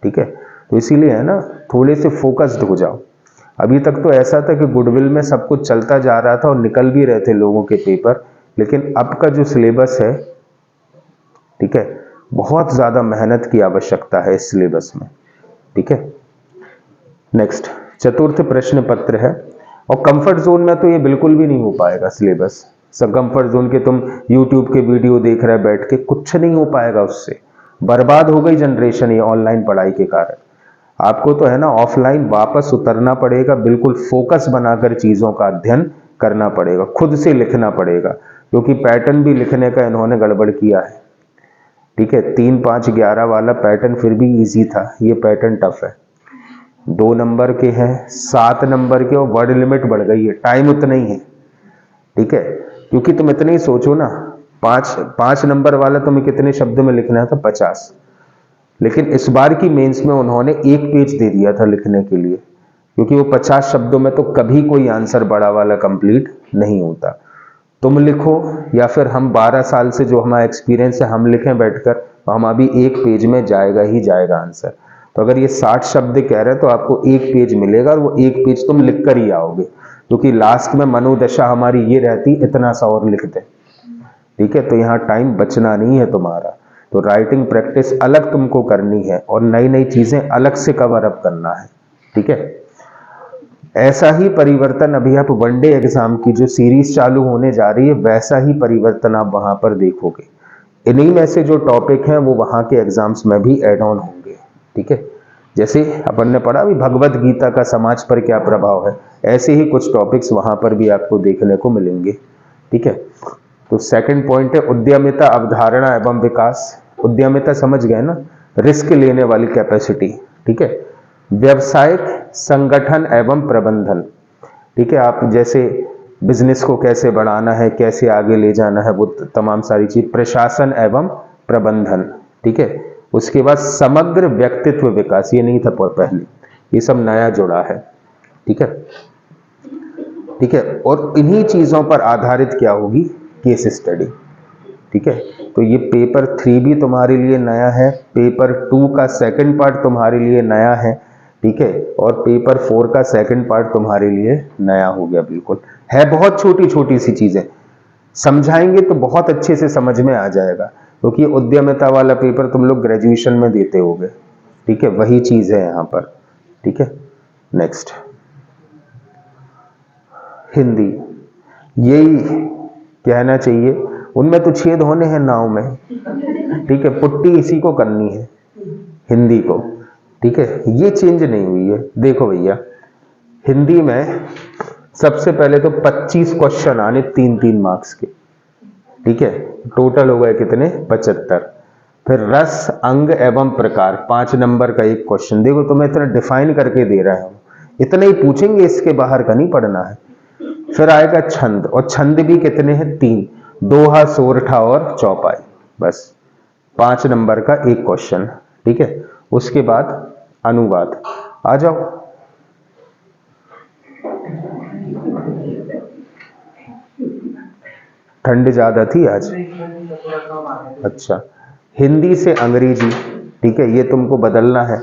ठीक है, तो इसीलिए है ना, थोड़े से फोकस्ड हो जाओ। अभी तक तो ऐसा था कि गुडविल में सब कुछ चलता जा रहा था और निकल भी रहे थे लोगों के पेपर, लेकिन अब का जो सिलेबस है, ठीक है, बहुत ज्यादा मेहनत की आवश्यकता है इस सिलेबस में। ठीक है, नेक्स्ट चतुर्थ प्रश्न पत्र है, और कंफर्ट जोन में तो ये बिल्कुल भी नहीं हो पाएगा सिलेबस। सब कंफर्ट जोन के तुम यूट्यूब के वीडियो देख रहे बैठ के, कुछ नहीं हो पाएगा उससे। बर्बाद हो गई जनरेशन ये ऑनलाइन पढ़ाई के कारण। आपको तो है ना ऑफलाइन वापस उतरना पड़ेगा, बिल्कुल फोकस बनाकर चीजों का अध्ययन करना पड़ेगा, खुद से लिखना पड़ेगा, क्योंकि पैटर्न भी लिखने का इन्होंने गड़बड़ किया है। ठीक है, 3, 5, 11 वाला पैटर्न फिर भी इजी था, ये पैटर्न टफ है। 2 नंबर के हैं, 7 नंबर के, और वर्ड लिमिट बढ़ गई है, टाइम उतना ही है। ठीक है, क्योंकि तुम इतने ही सोचो ना, 5 नंबर वाला तुम्हें कितने शब्दों में लिखना था? 50। लेकिन इस बार की मेंस में उन्होंने 1 पेज दे दिया था लिखने के लिए, क्योंकि वो 50 शब्दों में तो कभी कोई आंसर बड़ा वाला कंप्लीट नहीं होता। तुम लिखो या फिर हम 12 साल से जो हमारा एक्सपीरियंस है हम लिखें बैठकर, तो हम अभी 1 पेज में जाएगा ही जाएगा आंसर। तो अगर ये 60 शब्द कह रहे हैं तो आपको 1 पेज मिलेगा, और वो 1 पेज तुम लिख कर ही आओगे, क्योंकि लास्ट में मनोदशा हमारी ये रहती इतना सा और लिख दे। ठीक है, तो यहाँ टाइम बचना नहीं है तुम्हारा। तो राइटिंग प्रैक्टिस अलग तुमको करनी है और नई नई चीजें अलग से कवर अप करना है। ठीक है, ऐसा ही परिवर्तन अभी आप वनडे एग्जाम की जो सीरीज चालू होने जा रही है, वैसा ही परिवर्तन आप वहां पर देखोगे। इन्हीं में से जो टॉपिक हैं वो वहां के एग्जाम्स में भी एड ऑन होंगे। ठीक है, जैसे अपन ने पढ़ा अभी भगवत गीता का समाज पर क्या प्रभाव है, ऐसे ही कुछ टॉपिक्स वहां पर भी आपको देखने को मिलेंगे। ठीक है, तो सेकंड पॉइंट है उद्यमिता, अवधारणा एवं विकास। उद्यमिता समझ गए ना, रिस्क लेने वाली कैपेसिटी। ठीक है, व्यवसायिक संगठन एवं प्रबंधन। ठीक है, आप जैसे बिजनेस को कैसे बढ़ाना है, कैसे आगे ले जाना है, वो तमाम सारी चीज, प्रशासन एवं प्रबंधन। ठीक है, उसके बाद समग्र व्यक्तित्व विकास, ये नहीं था पहले, ये सब नया जुड़ा है। ठीक है, ठीक है, और इन्हीं चीजों पर आधारित क्या होगी? Case study. ठीक है, तो ये पेपर 3 भी तुम्हारे लिए नया है, पेपर 2 का सेकंड पार्ट तुम्हारे लिए नया है। ठीक है, और पेपर 4 का सेकंड पार्ट तुम्हारे लिए नया हो गया। बिल्कुल है, बहुत छोटी छोटी सी चीजें, समझाएंगे तो बहुत अच्छे से समझ में आ जाएगा, क्योंकि उद्यमिता वाला पेपर तुम लोग ग्रेजुएशन में देते होगे। ठीक है, वही चीज है यहां पर। ठीक है, नेक्स्ट हिंदी, यही कहना चाहिए, उनमें तो छेद होने हैं नाव में। ठीक है, पुट्टी इसी को करनी है, हिंदी को। ठीक है, ये चेंज नहीं हुई है। देखो भैया, हिंदी में सबसे पहले तो 25 क्वेश्चन आने 3-3 मार्क्स के। ठीक है, टोटल हो गए कितने? 75। फिर रस, अंग एवं प्रकार, 5 नंबर का एक क्वेश्चन। देखो तुम्हें इतना डिफाइन करके दे रहा हूं, इतना ही पूछेंगे, इसके बाहर का नहीं पढ़ना है। फिर आएगा छंद, और छंद भी कितने हैं? 3, दोहा, सोरठा और चौपाई, बस 5 नंबर का एक क्वेश्चन। ठीक है, उसके बाद अनुवाद। आ जाओ, ठंड ज्यादा थी आज? अच्छा, हिंदी से अंग्रेजी। ठीक है, ये तुमको बदलना है।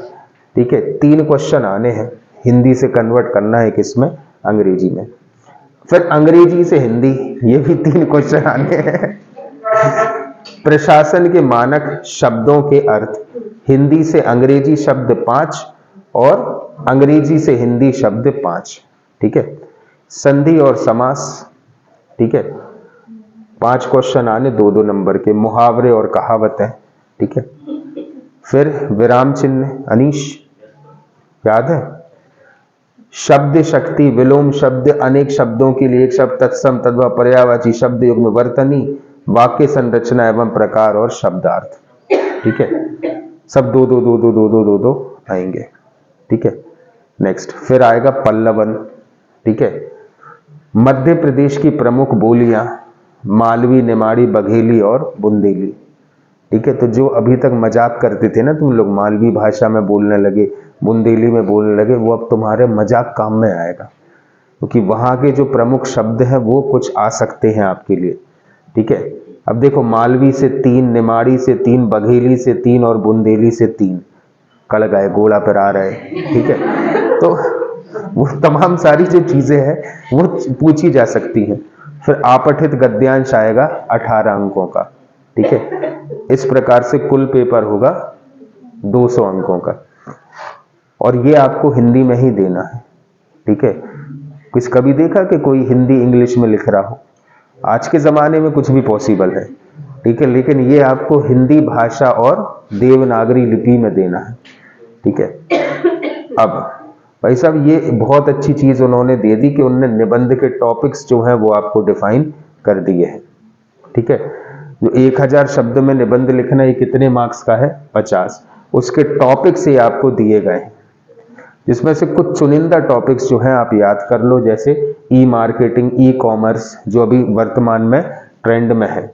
ठीक है, 3 क्वेश्चन आने हैं, हिंदी से कन्वर्ट करना है किसमें? अंग्रेजी में। फिर अंग्रेजी से हिंदी, ये भी 3 क्वेश्चन आने हैं। प्रशासन के मानक शब्दों के अर्थ, हिंदी से अंग्रेजी शब्द 5 और अंग्रेजी से हिंदी शब्द 5। ठीक है, संधि और समास। ठीक है, 5 क्वेश्चन आने 2-2 नंबर के, मुहावरे और कहावतें। ठीक है, फिर विराम चिन्ह, अनीश याद है? शब्द शक्ति, विलोम शब्द, अनेक शब्दों के लिए एक शब्द, तत्सम, तद्भव, पर्यायवाची शब्द युग्म, वर्तनी, वाक्य संरचना एवं प्रकार और शब्दार्थ। ठीक है, सब 2-2 आएंगे। ठीक है, नेक्स्ट फिर आएगा पल्लवन। ठीक है, मध्य प्रदेश की प्रमुख बोलियां, मालवी, निमाड़ी, बघेली और बुंदेली। ठीक है। तो जो अभी तक मजाक करते थे ना तुम लोग, मालवी भाषा में बोलने लगे, बुंदेली में बोलने लगे, वो अब तुम्हारे मजाक काम में आएगा, क्योंकि वहाँ के जो प्रमुख शब्द हैं वो कुछ आ सकते हैं आपके लिए, ठीक है। अब देखो, मालवी से 3, निमाड़ी से 3, बघेली से 3 और बुंदेली से 3, कड़ गए, गोला पर आ रहे, ठीक है। तो वो तमाम सारी जो चीजें हैं वो पूछी जा सकती हैं। फिर आपठित गद्यांश आएगा 18 अंकों का, ठीक है। इस प्रकार से कुल पेपर होगा 200 अंकों का, और ये आपको हिंदी में ही देना है, ठीक है। कुछ कभी देखा कि कोई हिंदी इंग्लिश में लिख रहा हो? आज के जमाने में कुछ भी पॉसिबल है, ठीक है, लेकिन ये आपको हिंदी भाषा और देवनागरी लिपि में देना है, ठीक है। अब भाई साहब, ये बहुत अच्छी चीज उन्होंने दे दी कि उन्होंने निबंध के टॉपिक्स जो हैं वो आपको डिफाइन कर दिए हैं, ठीक है। जो 1000 शब्द में निबंध लिखना, ये कितने मार्क्स का है? 50। उसके टॉपिक्स ये आपको दिए गए हैं, जिसमें से कुछ चुनिंदा टॉपिक्स जो हैं आप याद कर लो, जैसे ई मार्केटिंग, ई कॉमर्स, जो अभी वर्तमान में ट्रेंड में है।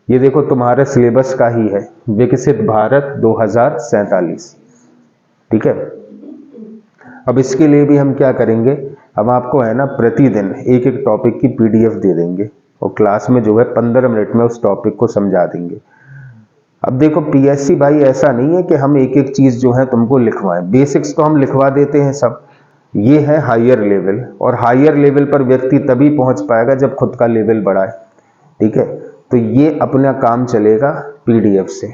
ये देखो तुम्हारे सिलेबस का ही है, विकसित भारत 2047, ठीक है। अब इसके लिए भी हम क्या करेंगे, हम आपको है ना प्रतिदिन एक एक टॉपिक की पीडीएफ दे देंगे, और क्लास में जो है 15 मिनट में उस टॉपिक को समझा देंगे। अब देखो पीएससी भाई ऐसा नहीं है कि हम एक एक चीज जो है तुमको लिखवाएं, बेसिक्स तो हम लिखवा देते हैं सब, ये है हायर लेवल, और हायर लेवल पर व्यक्ति तभी पहुंच पाएगा जब खुद का लेवल बढ़ाए, ठीक है। तो ये अपना काम चलेगा पीडीएफ से,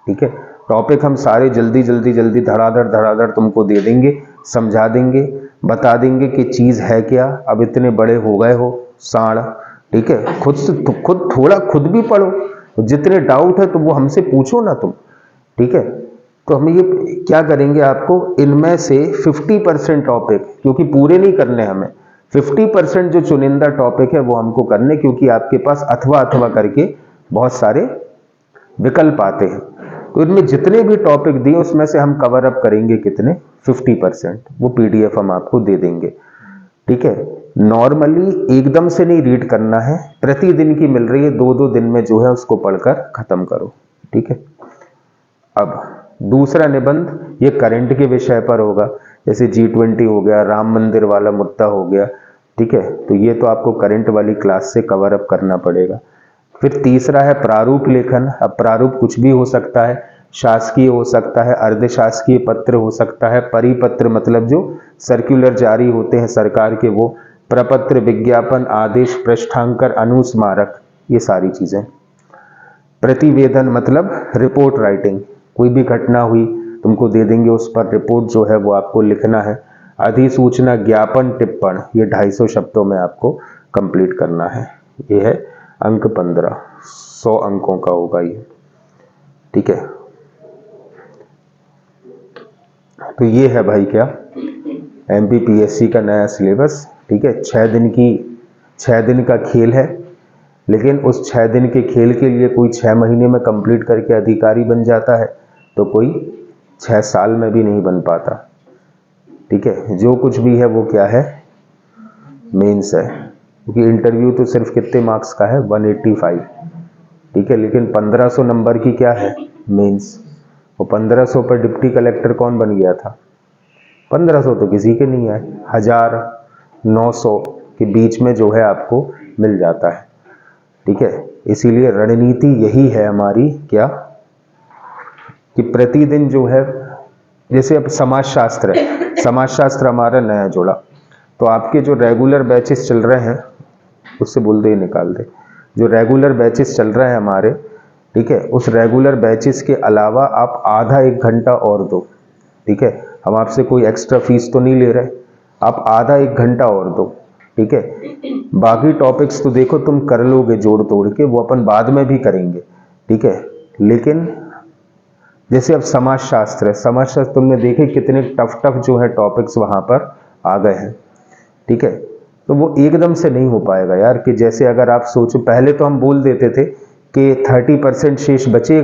ठीक है। टॉपिक हम सारे जल्दी जल्दी जल्दी धड़ाधड़ तुमको दे देंगे, समझा देंगे, बता देंगे कि चीज है क्या, अब इतने बड़े हो गए हो साढ़, ठीक है। खुद से खुद थोड़ा खुद भी पढ़ो, जितने डाउट है तो वो हमसे पूछो ना तुम, ठीक है। तो हम ये क्या करेंगे, आपको इनमें से 50% टॉपिक, क्योंकि पूरे नहीं करने हमें, 50% जो चुनिंदा टॉपिक है वो हमको करने, क्योंकि आपके पास अथवा अथवा करके बहुत सारे विकल्प आते हैं। तो इनमें जितने भी टॉपिक दिए उसमें से हम कवर अप करेंगे कितने? 50%। वो पीडीएफ हम आपको दे देंगे, ठीक है। नॉर्मली एकदम से नहीं रीड करना है, प्रतिदिन की मिल रही है, 2-2 दिन में जो है उसको पढ़कर खत्म करो, ठीक है। अब दूसरा निबंध ये करंट के विषय पर होगा, जैसे G20 हो गया, राम मंदिर वाला मुद्दा हो गया, ठीक है। तो ये तो आपको करंट वाली क्लास से कवर अप करना पड़ेगा। फिर तीसरा है प्रारूप लेखन। अब प्रारूप कुछ भी हो सकता है, शासकीय हो सकता है, अर्धशासकीय पत्र हो सकता है, परिपत्र मतलब जो सर्कुलर जारी होते हैं सरकार के, वो प्रपत्र, विज्ञापन, आदेश, पृष्ठांकर, अनुस्मारक, ये सारी चीजें। प्रतिवेदन मतलब रिपोर्ट राइटिंग, कोई भी घटना हुई तुमको दे देंगे, उस पर रिपोर्ट जो है वो आपको लिखना है। अधिसूचना, ज्ञापन, टिप्पण, ये 250 शब्दों में आपको कंप्लीट करना है। ये है अंक 15, 100 अंकों का होगा ये, ठीक है। तो ये है भाई क्या, एमपीपीएससी का नया सिलेबस, ठीक है। 6 दिन का खेल है, लेकिन उस 6 दिन के खेल के लिए कोई 6 महीने में कंप्लीट करके अधिकारी बन जाता है, तो कोई 6 साल में भी नहीं बन पाता, ठीक है। जो कुछ भी है वो क्या है, मेंस है, क्योंकि इंटरव्यू तो सिर्फ कितने मार्क्स का है, 185, ठीक है। लेकिन 1500 नंबर की क्या है, मेंस। वो 1500 पर डिप्टी कलेक्टर कौन बन गया था? 1500 तो किसी के नहीं आए, 1000-900 के बीच में जो है आपको मिल जाता है, ठीक है। इसीलिए रणनीति यही है हमारी क्या, कि प्रतिदिन जो है, जैसे अब समाजशास्त्र है, समाजशास्त्र हमारा नया जुड़ा, तो आपके जो रेगुलर बैचेस चल रहे हैं, उससे बोल दे निकाल दे, जो रेगुलर बैचेस चल रहे हैं हमारे, ठीक है, उस रेगुलर बैचेस के अलावा आप आधा 1 घंटा और दो, ठीक है। हम आपसे कोई एक्स्ट्रा फीस तो नहीं ले रहे, आप आधा 1 घंटा और दो, ठीक है। बाकी टॉपिक्स तो देखो तुम कर लोगे जोड़ तोड़ के, वो अपन बाद में भी करेंगे, ठीक है। लेकिन जैसे अब समाजशास्त्र है, समाजशास्त्र तुमने देखे कितने टफ जो है टॉपिक्स वहां पर आ गए हैं, ठीक है। तो वो एकदम से नहीं हो पाएगा यार, कि जैसे अगर आप सोचो, पहले तो हम बोल देते थे कि 30% शेष बचेगा,